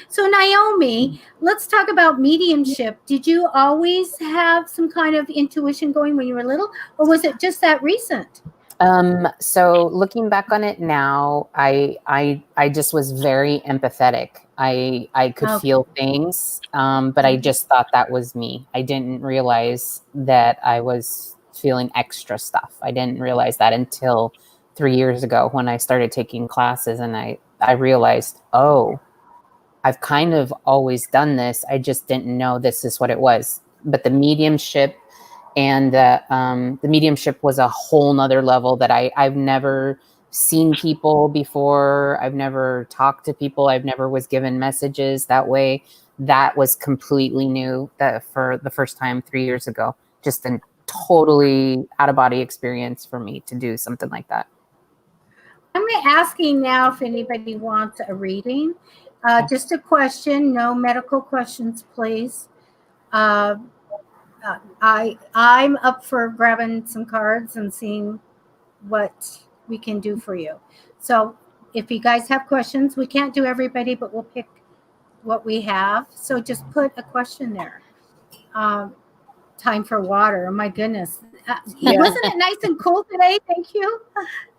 A: So Naomi, let's talk about mediumship. Did you always have some kind of intuition going when you were little, or was it just that recent?
C: So looking back on it now, I just was very empathetic. I could
A: Okay.
C: feel things, but I just thought that was me. I didn't realize that I was feeling extra stuff. I didn't realize that until 3 years ago, when I started taking classes, and I realized, oh, I've kind of always done this. I just didn't know this is what it was. But the mediumship the mediumship was a whole nother level that I've never seen people before. I've never talked to people. I've never was given messages that way. That was completely new, that for the first time 3 years ago. Just a totally out of body experience for me to do something like that.
A: I'm asking now if anybody wants a reading. Just a question, no medical questions, please. I'm up for grabbing some cards and seeing what we can do for you. So if you guys have questions, we can't do everybody, but we'll pick what we have. So just put a question there. Time for water. Oh my goodness.
B: Yeah.
A: Wasn't it nice and cool today? Thank you.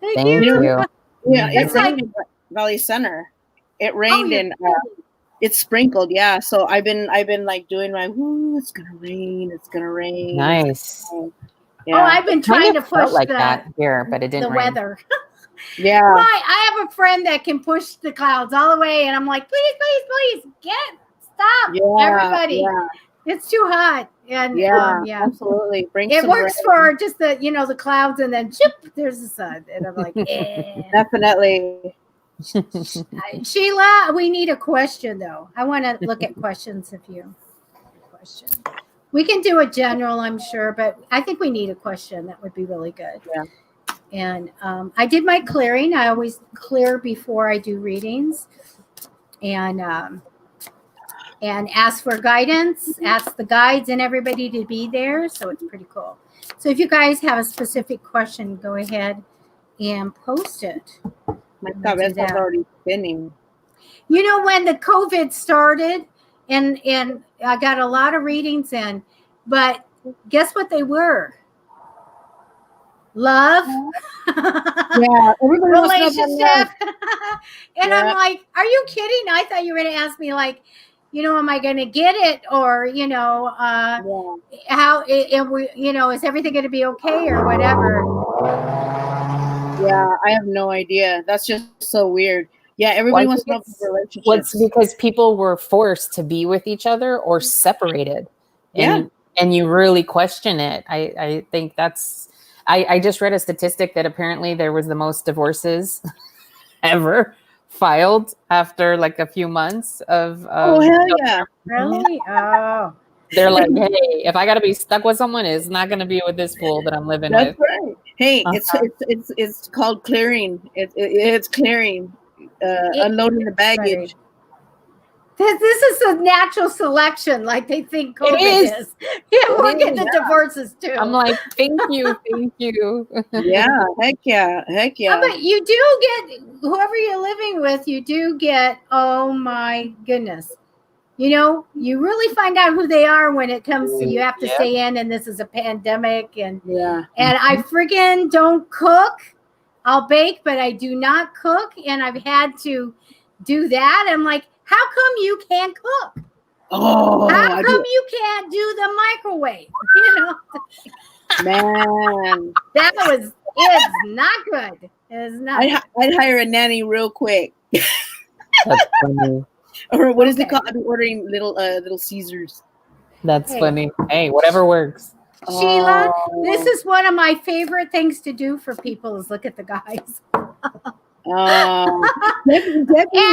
C: Thank you.
B: Yeah, it
A: It's like-
B: rained in Valley Center. It rained
A: you're
B: and it sprinkled. Yeah, so I've been like doing my it's gonna rain. It's gonna rain.
C: Nice.
B: Yeah.
A: Oh, I've been trying to
C: Kind of felt
A: push
C: like that here, but it
A: the
C: didn't rain.
A: weather.
B: Yeah.
A: I have a friend that can push the clouds all the way, and I'm like, please, stop,
B: Yeah,
A: everybody.
B: yeah.
A: It's too hot. And
B: Yeah,
A: yeah.
B: absolutely. Bring
A: It
B: some
A: works
B: rain.
A: for just the clouds, and then chip, there's the sun. And I'm like, yeah.
B: Definitely.
A: Sheila, we need a question though. I want to look at questions if you have a question. We can do a general, I'm sure, but I think we need a question. That would be really good.
B: Yeah.
A: And I did my clearing. I always clear before I do readings, and ask for guidance, ask the guides and everybody to be there. So it's pretty cool. So if you guys have a specific question, go ahead and post it.
B: My cabeza is already spinning.
A: You know, when the COVID started, and I got a lot of readings in, but guess what they were? Love.
B: Yeah,
A: relationship. And I'm like, are you kidding? I thought you were going to ask me, like, you know, am I going to get it? Or, you know, how, you know, is everything going to be okay or whatever?
B: Yeah, I have no idea. That's just so weird. Yeah, everybody wants to know about relationships.
C: What's because people were forced to be with each other or separated. And you really question it. I think that's, I just read a statistic that apparently there was the most divorces ever filed after like a few months of
B: oh, hell yeah.
A: Really? Oh.
C: They're like, hey, if I got to be stuck with someone, it's not going to be with this fool that I'm living with.
B: That's right. Hey, it's called clearing. It's clearing, unloading the baggage.
A: This is a natural selection, like they think COVID is. Yeah, we're getting the divorces too.
C: I'm like, thank you.
B: Yeah, heck yeah.
A: But you do get, whoever you're living with, you do get, oh my goodness. You know, you really find out who they are when it comes to, you have to stay in, and this is a pandemic, and I friggin' don't cook. I'll bake, but I do not cook, and I've had to do that. I'm like, how come you can't cook?
B: Oh,
A: how come you can't do the microwave? You know,
B: man,
A: it's not good. It's not.
B: I'd hire a nanny real quick.
C: That's funny.
B: Or what is it called? I'd be ordering little Caesars.
C: That's funny. Hey, whatever works.
A: Sheila, this is one of my favorite things to do for people is look at the guys.
B: Debbie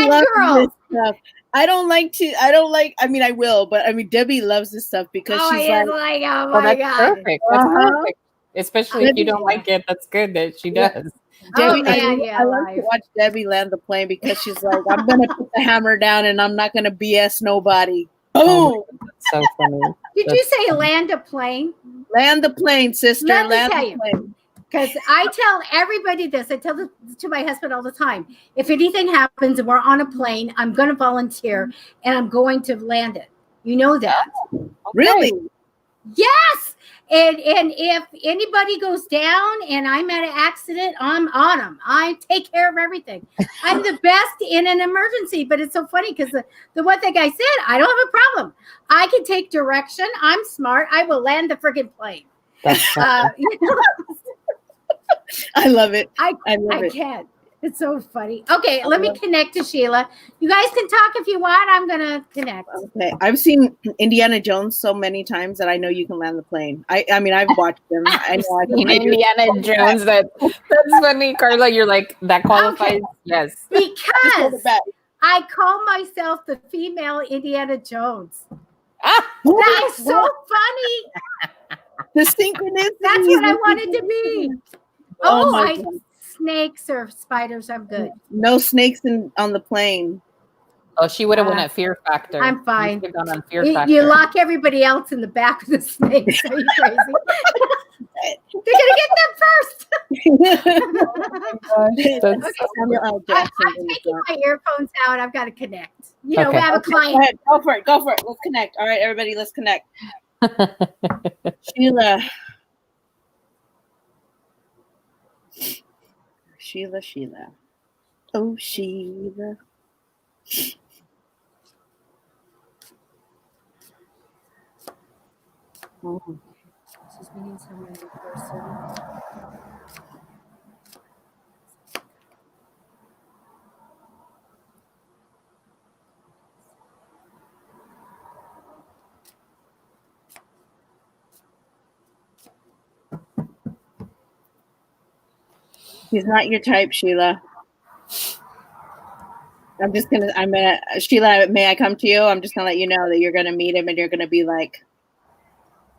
B: loves this stuff. I mean, I will, but I mean, Debbie loves this stuff because she's like,
A: oh my
C: that's
A: God.
C: Perfect. That's perfect. Especially if you don't like it, that's good that she does.
B: Debbie, I love to watch Debbie land the plane because she's like, I'm going to put the hammer down and I'm not going to BS nobody.
C: Oh, that's so funny.
A: Did you say land a plane?
B: Land the plane, sister. Land the plane.
A: Because I tell everybody this. I tell this to my husband all the time. If anything happens and we're on a plane, I'm going to volunteer and I'm going to land it. You know that.
C: Okay.
B: Really?
A: Yes. And if anybody goes down and I'm at an accident, I'm on them. I take care of everything. I'm the best in an emergency. But it's so funny because the one thing I said, I don't have a problem. I can take direction. I'm smart. I will land the freaking plane. You know?
B: I love it.
A: I can't. It's so funny. Okay, let me connect to Sheila. You guys can talk if you want. I'm going to connect.
B: Okay. I've seen Indiana Jones so many times that I know you can land the plane. I mean, I've watched them. I know I can
C: Indiana Jones. That's funny, Carla. You're like, that qualifies? Okay. Yes.
A: Because I call myself the female Indiana Jones. That is so funny.
B: The synchronicity.
A: That's what I wanted to be. Snakes or spiders, I'm good.
B: No snakes on the plane.
C: Oh, she would have won at Fear Factor.
A: I'm fine.
C: You gone on Fear Factor.
A: You lock everybody else in the back of the snakes. Are you crazy? They're going to get them first. I'm taking my earphones out. I've got to connect. You know, we have a client.
B: Go for it. Let's connect. All right, everybody, let's connect. Sheila. Oh, Sheila. Oh.
A: She's meeting someone in person.
B: He's not your type, Sheila. Sheila, may I come to you? I'm just gonna let you know that you're gonna meet him and you're gonna be like,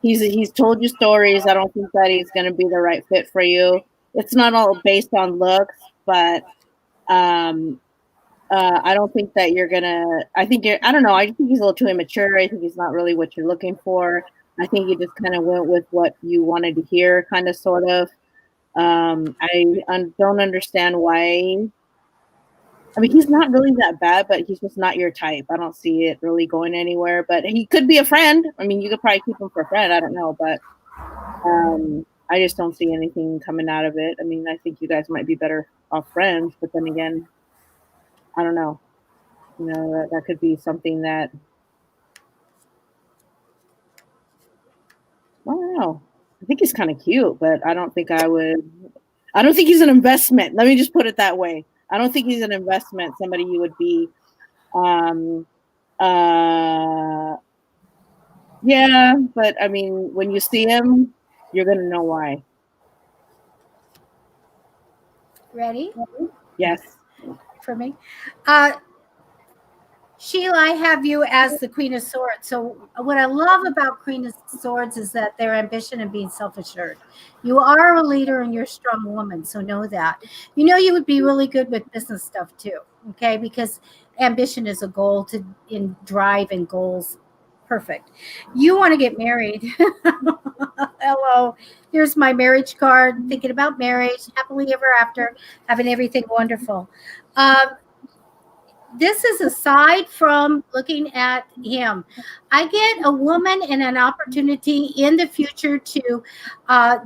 B: he's told you stories. I don't think that he's gonna be the right fit for you. it's not all based on looks, but I don't think that you're gonna. I think I don't know. I think he's a little too immature. I think he's not really what you're looking for. I think you just kind of went with what you wanted to hear, kind of, sort of. I don't understand why. I mean, he's not really that bad, but he's just not your type. I don't see it really going anywhere. But he could be a friend. I mean, you could probably keep him for a friend. I don't know, but I just don't see anything coming out of it. I mean, I think you guys might be better off friends, but then again, I don't know. You know, that could be something that, I don't know. I think he's kind of cute, but I don't think I don't think he's an investment. Let me just put it that way. I don't think he's an investment. Somebody you would be, yeah, but I mean, when you see him, you're going to know why.
A: Ready?
B: Yes.
A: For me? Sheila, I have you as the Queen of Swords. So what I love about Queen of Swords is that their ambition and being self-assured. You are a leader and you're a strong woman, so know that. You know you would be really good with business stuff too, okay? Because ambition is a goal to in drive and goals. Perfect. You want to get married. Hello. Here's my marriage card. Thinking about marriage, happily ever after, having everything wonderful. This is aside from looking at him. I get a woman and an opportunity in the future to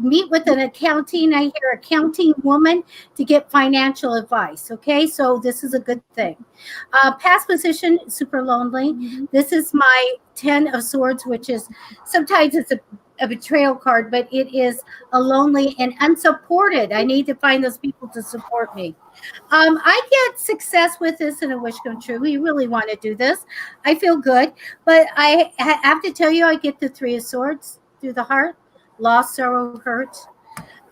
A: meet with an accounting. I hear accounting woman to get financial advice. Okay, so this is a good thing. Past position, super lonely. Mm-hmm. This is my 10 of Swords, which is sometimes it's a betrayal card, but it is a lonely and unsupported. I need to find those people to support me. I get success with this and a wish come true. We really want to do this. I feel good, but I have to tell you, I get the 3 of Swords through the heart, loss, sorrow, hurt.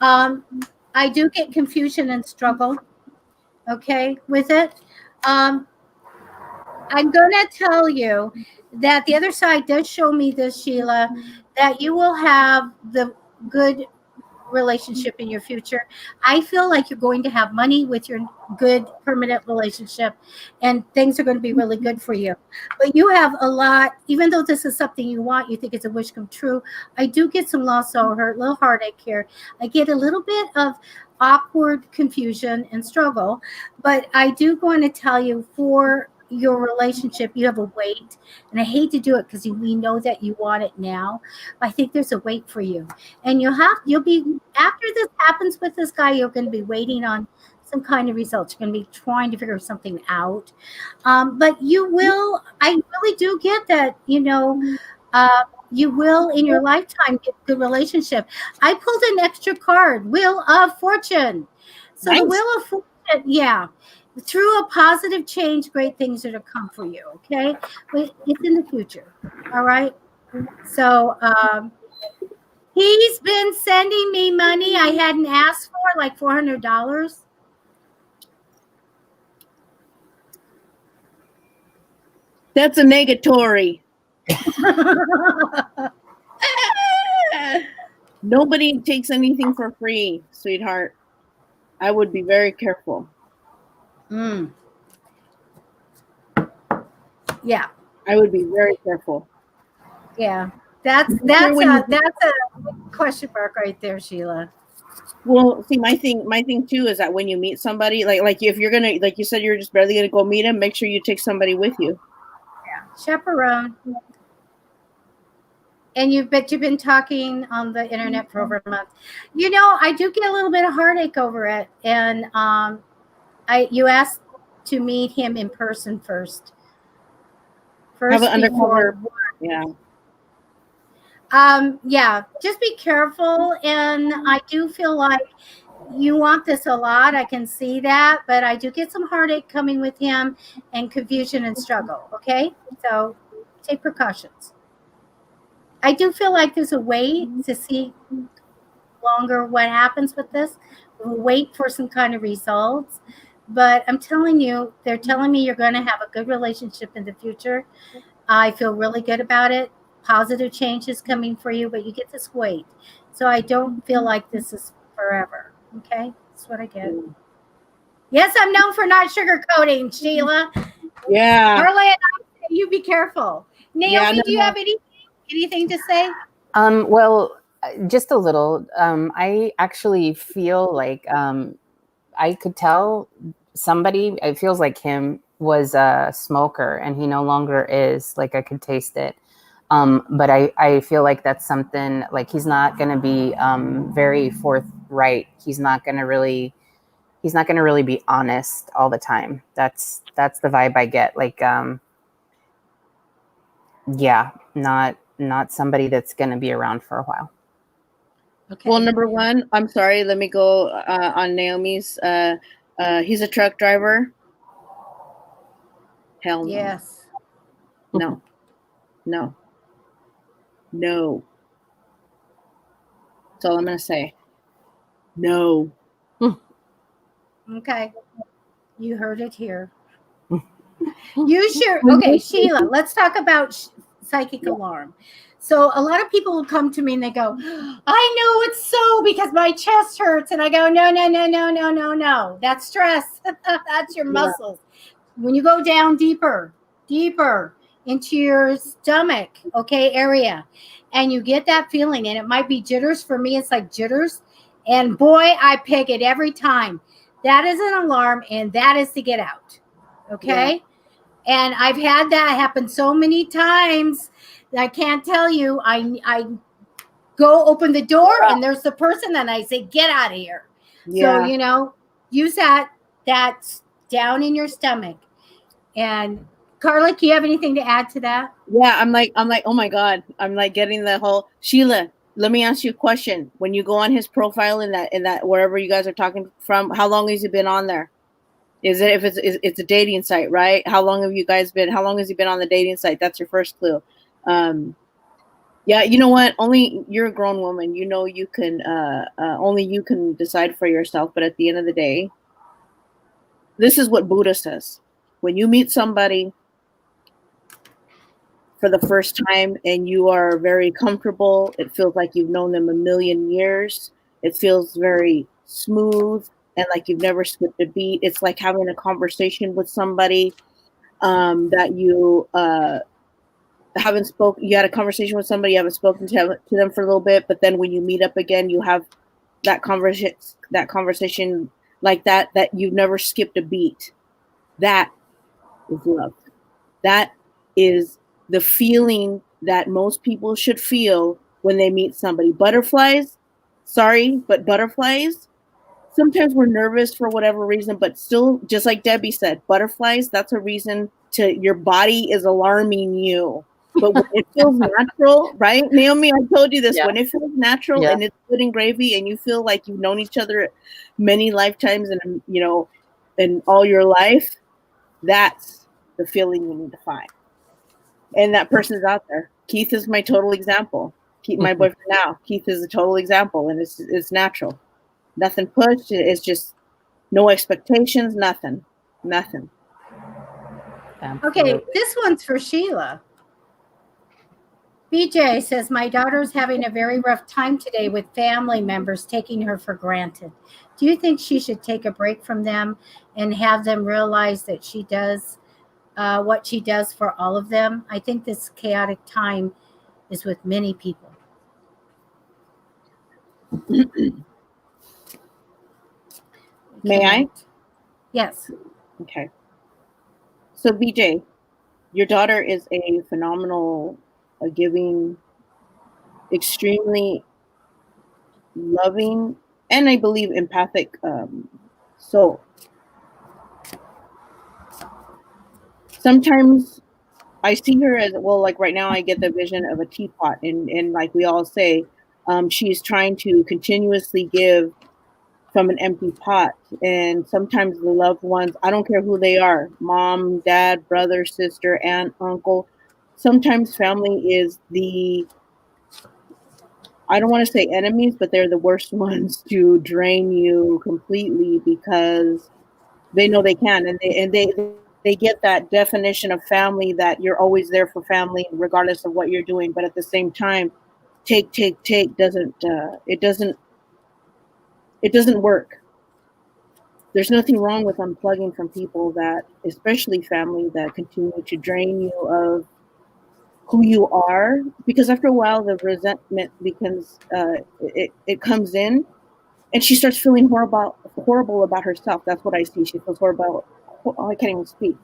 A: I do get confusion and struggle. Okay, with it. I'm going to tell you that the other side does show me this, Sheila, that you will have the good relationship in your future. I feel like you're going to have money with your good permanent relationship and things are going to be really good for you. But you have a lot, even though this is something you want, you think it's a wish come true. I do get some loss or hurt, little heartache here. I get a little bit of awkward confusion and struggle, but I do want to tell you for your relationship, you have a weight, and I hate to do it because we know that you want it now. I think there's a weight for you, and you'll be after this happens with this guy. You're going to be waiting on some kind of results. You're going to be trying to figure something out, but you will. I really do get that. You will in your lifetime get a good relationship. I pulled an extra card, Wheel of Fortune. So nice. The Wheel of Fortune, yeah. Through a positive change, great things are to come for you, okay? But it's in the future, all right? So he's been sending me money I hadn't asked for, like $400.
B: That's a negatory. Nobody takes anything for free, sweetheart. I would be very careful.
A: Yeah,
B: I would be very careful.
A: Yeah, that's a question mark right there, Sheila.
B: Well, see, my thing too is that when you meet somebody, like if you're gonna, like you said, you're just barely gonna go meet him, make sure you take somebody with you.
A: Yeah, chaperone. And you've been talking on the internet for over a month. I do get a little bit of heartache over it, and you asked to meet him in person first.
B: Have an undercover. Yeah.
A: Yeah, just be careful. And I do feel like you want this a lot. I can see that, but I do get some heartache coming with him and confusion and struggle. Okay, so take precautions. I do feel like there's a way to see longer what happens with this. We'll wait for some kind of results. But I'm telling you, they're telling me you're going to have a good relationship in the future. I feel really good about it. Positive change is coming for you, but you get this weight. So I don't feel like this is forever. Okay, that's what I get. Yes, I'm known for not sugarcoating, Sheila.
B: Yeah.
A: Carla and I say you be careful. Naomi,
B: Yeah, no,
A: do you
B: no.
A: have anything to say?
C: Well, just a little. I actually feel like I could tell somebody, it feels like him, was a smoker and he no longer is. Like I could taste it. But I feel like that's something, like he's not going to be very forthright. He's not going to really be honest all the time. That's the vibe I get. Like, yeah, not somebody that's going to be around for a while.
A: Okay.
B: Well, number one, I'm sorry. Let me go on Naomi's. He's a truck driver. Hell no.
A: Yes.
B: No. No. No. That's all I'm going to say. No.
A: Okay. You heard it here. You sure? Okay, Sheila, let's talk about psychic alarm. So a lot of people will come to me and they go, I know it's so because my chest hurts. And I go, no, no, no, no, no, no, no. That's stress. That's your muscles. When you go down deeper into your stomach, okay, area, and you get that feeling, and it might be jitters. For me, it's like jitters. And boy, I pick it every time. That is an alarm, and that is to get out. Okay. Yeah. And I've had that happen so many times that I can't tell you. I go open the door and there's the person and I say, get out of here. Yeah. So, use that's down in your stomach. And Carla, do you have anything to add to that?
B: Yeah, I'm like, oh my God. I'm like getting the whole Sheila. Let me ask you a question. When you go on his profile in that wherever you guys are talking from, how long has he been on there? Is it, if it's a dating site, right? How long has he been on the dating site? That's your first clue. Yeah, you know what? Only you're a grown woman. You can only you can decide for yourself. But at the end of the day, this is what Buddha says. When you meet somebody for the first time and you are very comfortable, it feels like you've known them a million years. It feels very smooth and like you've never skipped a beat. It's like having a conversation with somebody that you haven't spoken. You had a conversation with somebody, you haven't spoken to them for a little bit, but then when you meet up again, you have that conversation like that you've never skipped a beat. That is love. That is the feeling that most people should feel when they meet somebody. Butterflies, sorry, but butterflies, sometimes we're nervous for whatever reason, but still, just like Debbie said, butterflies, that's a reason your body is alarming you. But when it feels natural, right? Naomi, I told you this, when it feels natural and it's good and gravy and you feel like you've known each other many lifetimes and, in all your life, that's the feeling you need to find. And that person is out there. Keith is my total example. Keith, my boyfriend now. Keith is a total example, and it's natural. Nothing pushed. It's just no expectations. Nothing.
A: Okay, this one's for Sheila. BJ says, my daughter's having a very rough time today with family members taking her for granted. Do you think she should take a break from them and have them realize that she does what she does for all of them? I think this chaotic time is with many people.
B: May I?
A: Yes.
B: Okay. So, BJ, your daughter is a phenomenal, giving, extremely loving, and I believe empathic soul. Sometimes I see her as, well, like right now I get the vision of a teapot, and like we all say, she's trying to continuously give from an empty pot. And sometimes the loved ones, I don't care who they are, mom, dad, brother, sister, aunt, uncle, sometimes family is I don't want to say enemies, but they're the worst ones to drain you completely because they know they can, and they get that definition of family, that you're always there for family regardless of what you're doing. But at the same time, take doesn't it doesn't work. There's nothing wrong with unplugging from people that, especially family, that continue to drain you of who you are, because after a while the resentment becomes it comes in, and she starts feeling horrible about herself. That's what I see. She feels horrible. Oh, I can't even speak.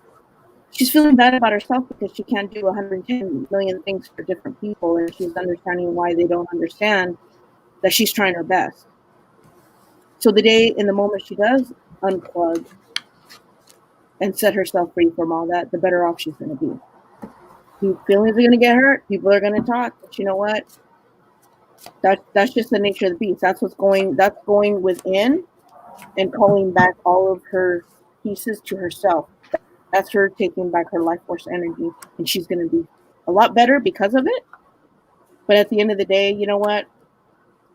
B: She's feeling bad about herself because she can't do 110 million things for different people, and she's understanding why they don't understand that she's trying her best. So in the moment she does unplug and set herself free from all that, the better off she's going to be. Feelings are going to get hurt. People are going to talk. But you know what? That's just the nature of the beast. That's going within and calling back all of her pieces to herself. That's her taking back her life force energy, and she's going to be a lot better because of it. But at the end of the day, you know what?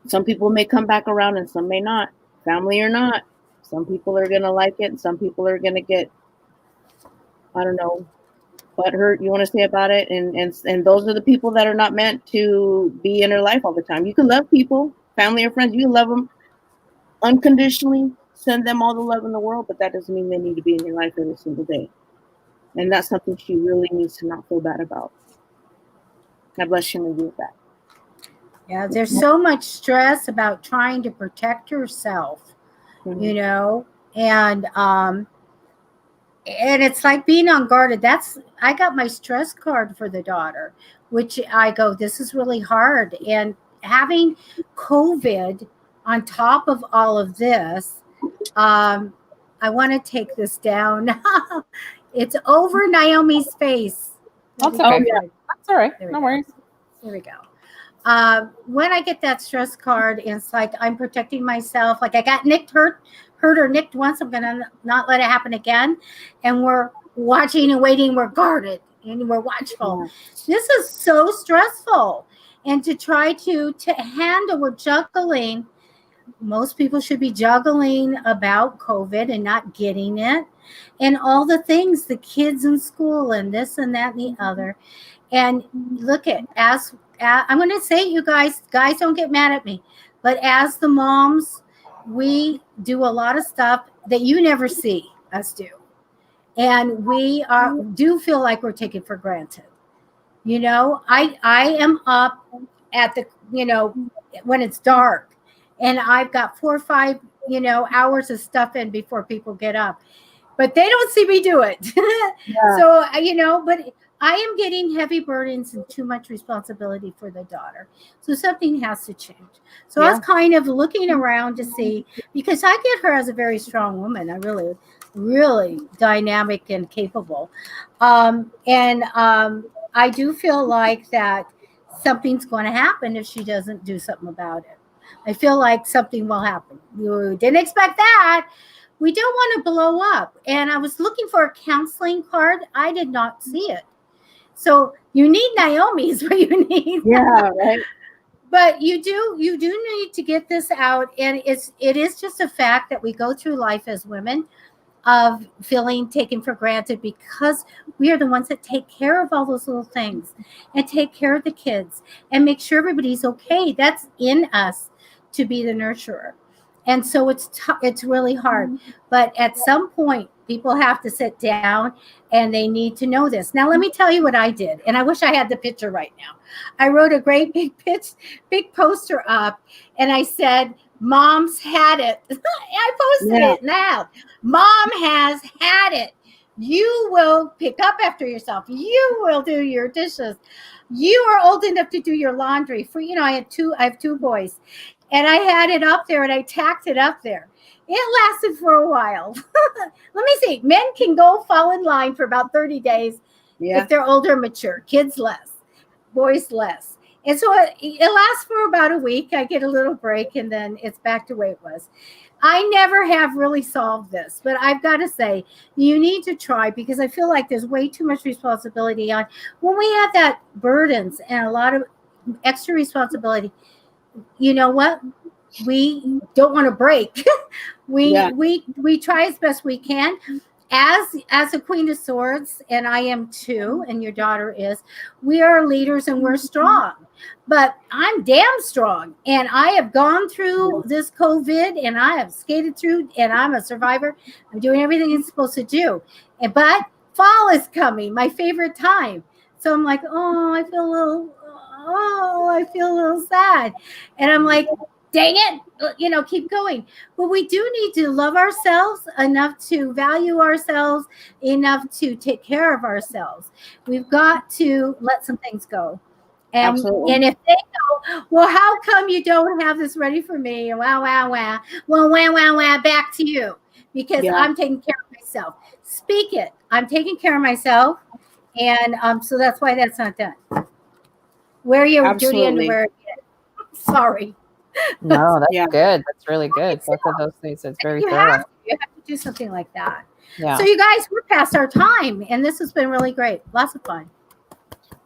B: Some people may come back around and some may not. Family or not. Some people are going to like it, and some people are going to get, I don't know, butthurt, you want to say about it, and those are the people that are not meant to be in her life all the time. You can love people, family or friends, you can love them unconditionally, send them all the love in the world, but that doesn't mean they need to be in your life every single day. And that's something she really needs to not feel bad about. God bless you and with that.
A: Yeah, there's so much stress about trying to protect yourself, you know, and it's like being unguarded. I got my stress card for the daughter, which I go, this is really hard. And having COVID on top of all of this, I want to take this down. It's over Naomi's face.
C: That's okay.
B: yeah.
C: That's all right.
A: There
C: No
A: we
C: worries.
A: There we go. When I get that stress card, it's like I'm protecting myself. Like I got hurt or nicked once. I'm going to not let it happen again. And we're watching and waiting. We're guarded and we're watchful.
B: Yeah.
A: This is so stressful. And to try to handle, we're juggling. Most people should be juggling about COVID and not getting it. And all the things, the kids in school and this and that and the other. And look at, I'm going to say it, you guys don't get mad at me. But as the moms, we do a lot of stuff that you never see us do. And we do feel like we're taken for granted. You know, I am up at the, you know, when it's dark. And I've got 4 or 5, you know, hours of stuff in before people get up. But they don't see me do it.
B: Yeah.
A: So, you know, but I am getting heavy burdens and too much responsibility for the daughter. So something has to change. So I was kind of looking around to see, because I get her as a very strong woman. I really, really dynamic and capable. I do feel like that something's going to happen if she doesn't do something about it. I feel like something will happen. You didn't expect that. We don't want to blow up. And I was looking for a counseling card. I did not see it. So you need Naomi is what you need.
B: Yeah, right.
A: But you do need to get this out. And it is just a fact that we go through life as women of feeling taken for granted because we are the ones that take care of all those little things and take care of the kids and make sure everybody's okay. That's in us to be the nurturer. And so it's really hard. But at some point, people have to sit down and they need to know this. Now, let me tell you what I did. And I wish I had the picture right now. I wrote a great big poster up and I said, Mom's had it. I posted it now. Mom has had it. You will pick up after yourself. You will do your dishes. You are old enough to do your laundry. I have two boys. And I had it up there and I tacked it up there. It lasted for a while. Let me see. Men can fall in line for about 30 days if they're older and mature. Kids less. Boys less. And so it lasts for about a week. I get a little break and then it's back to the way it was. I never have really solved this, but I've got to say, you need to try because I feel like there's way too much responsibility on when we have that burdens and a lot of extra responsibility. You know what? We don't want to break. We try as best we can. as a Queen of Swords, and I am too, and your daughter is, we are leaders and we're strong. But I'm damn strong, and I have gone through this COVID, and I have skated through, and I'm a survivor. I'm doing everything I'm supposed to do. But fall is coming, my favorite time. So I'm like, I feel a little sad. And I'm like, dang it, keep going. But we do need to love ourselves enough to value ourselves, enough to take care of ourselves. We've got to let some things go. And if they go, well, how come you don't have this ready for me? Wow. Well, wow, back to you. Because I'm taking care of myself. Speak it. I'm taking care of myself. And so that's why that's not done. Wear your dirty underwear again. Sorry.
C: No, that's good. That's really good. Both of those things. It's very thorough.
A: You have to do something like that.
C: Yeah.
A: So you guys, we're past our time, and this has been really great. Lots of fun.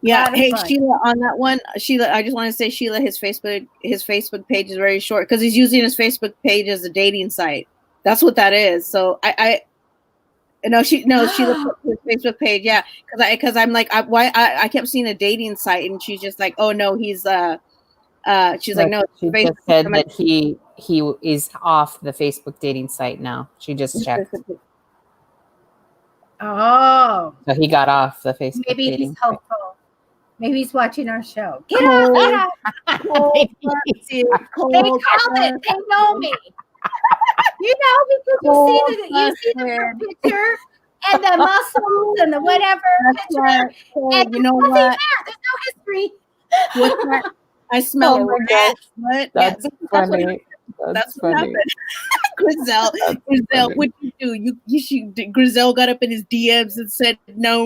B: Yeah. Hey, Sheila, on that one, Sheila, I just want to say, Sheila, his Facebook page is very short because he's using his Facebook page as a dating site. That's what that is. So Sheila put his Facebook page. Yeah. Because I'm like, I kept seeing a dating site, and she's just like, oh no, he's she's like, no.
C: She just said that he is off the Facebook dating site now. She just checked.
A: Oh.
C: So he got off the Facebook
A: Maybe
C: dating
A: he's hopeful. Maybe he's watching our show. Get off! Hey, comment. Hey, Naomi. Because you see the picture and the muscles and the whatever picture.
B: Right.
A: And
B: you know what?
A: There's no history.
B: What's that? I smell rat. What?
C: That's funny. That's
B: what
C: funny.
B: happened. Griselle, what'd you do? Griselle got up in his DMs and said, no.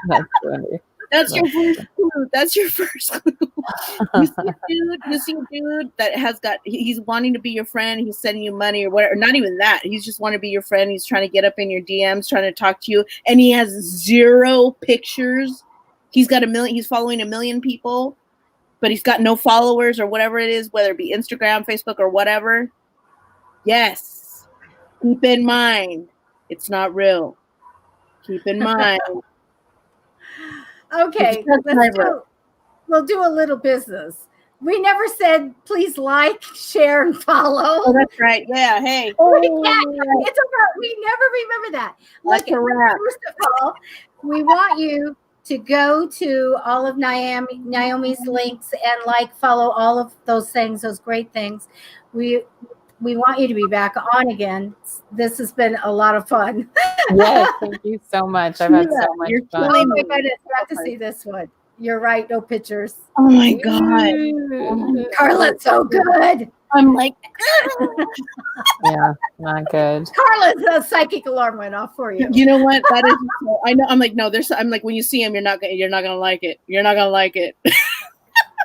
C: That's funny.
B: That's your first clue. That's your first clue. You see a dude that he's wanting to be your friend. He's sending you money or whatever. Not even that. He's just want to be your friend. He's trying to get up in your DMs, trying to talk to you. And he has 0 pictures. He's got he's following 1 million people, but he's got no followers or whatever it is, whether it be Instagram, Facebook, or whatever. Yes. Keep in mind, it's not real. Keep in mind.
A: Okay, we'll do a little business. We never said please like, share, and follow.
B: Oh, that's right. Yeah. Hey.
A: It's okay. We never remember that. Look, first of all, we want you to go to all of Naomi's links and follow all of those things, those great things. We want you to be back on again. This has been a lot of fun.
C: Yes, thank you so much. I've had so much fun.
A: Oh my goodness, I have to see this one. You're right, no pictures.
B: Oh my God.
A: Carla's so good.
B: I'm like,
C: yeah, not good.
A: Carla's a psychic alarm went off for you.
B: You know what? That is. I know. I'm like, no. I'm like, when you see him, you're not gonna like it. You're not gonna like it.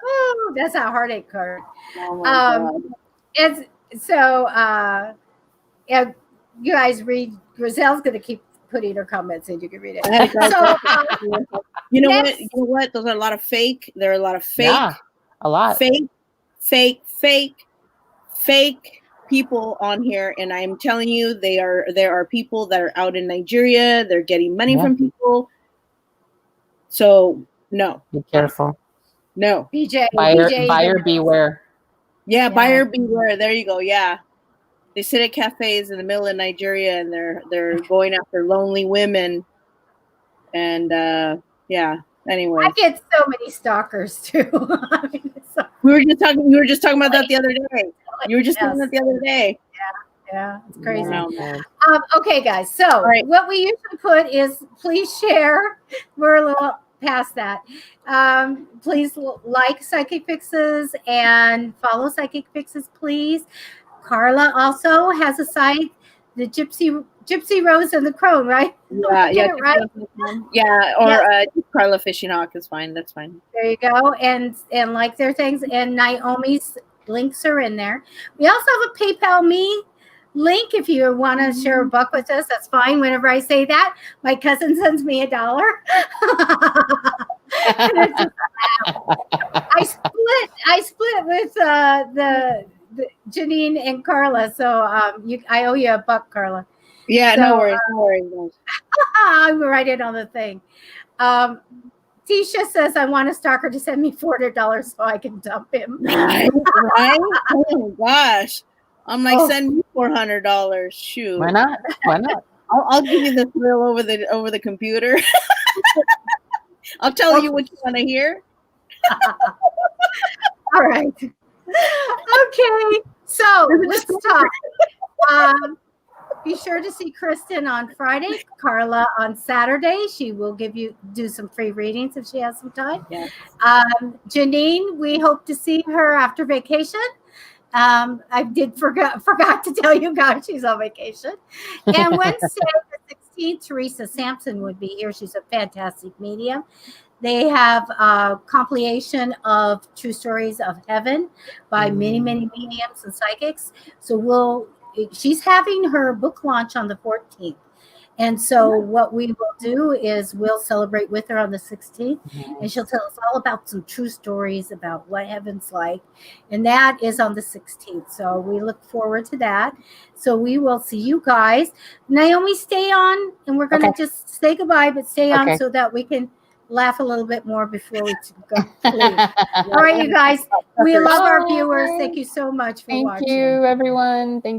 A: Oh, that's a heartache card.
B: Oh my God.
A: Yeah, you guys read. Griselle's gonna keep putting her comments in. You can read it. So,
B: you know what? You know what? Those are a lot of fake. There are a lot of fake.
C: Yeah, a lot.
B: Fake people on here, and I'm telling you, there are people that are out in Nigeria. They're getting money from people. So no,
C: be careful.
B: No,
C: buyer beware.
B: Yeah, buyer beware. There you go. Yeah, they sit at cafes in the middle of Nigeria, and they're going after lonely women. And anyway,
A: I get so many stalkers too.
B: We were just talking about that the other day. You were just saying that the other day.
A: Yeah, it's crazy.
B: Wow.
A: Okay, guys. So what we usually put is please share. We're a little past that. Please like Psychic Fixes and follow Psychic Fixes, please. Carla also has a site, the Gypsy Rose and the Crone, right?
B: Yeah,
A: right?
B: Yeah, or Carla Fishinghawk is fine. That's fine.
A: There you go. And like their things, and Naomi's links are in there. We also have a PayPal Me link if you want to share a buck with us. That's fine. Whenever I say that, my cousin sends me $1. I split with the Janine and Carla, so I owe you $1, Carla.
B: Yeah,
A: So,
B: no worries, no worries.
A: I'm writing on the thing. Tisha says, I want a stalker to send me $400 so I can dump him.
B: Right, right? Oh my gosh. I'm like,
A: Oh.
B: send me $400. Shoot.
C: Why not? Why not?
B: I'll give you the thrill over the computer. I'll tell you what you want to hear.
A: All right. Okay. So let's talk. Be sure to see Kristen on Friday, Carla on Saturday. She will do some free readings if she has some time.
B: Yeah.
A: Janine, we hope to see her after vacation. I forgot to tell you guys she's on vacation. And Wednesday, the 16th, Teresa Sampson would be here. She's a fantastic medium. They have a compilation of true stories of heaven by many mediums and psychics. So she's having her book launch on the 14th. And so what we will do is we'll celebrate with her on the 16th, and she'll tell us all about some true stories about what heaven's like. And that is on the 16th. So we look forward to that. So we will see you guys. Naomi, stay on, and we're going to just say goodbye, but stay on so that we can laugh a little bit more before we go leave. All right, you guys. We love our viewers. Thank you so much for watching.
C: Thank you, everyone. Thank you.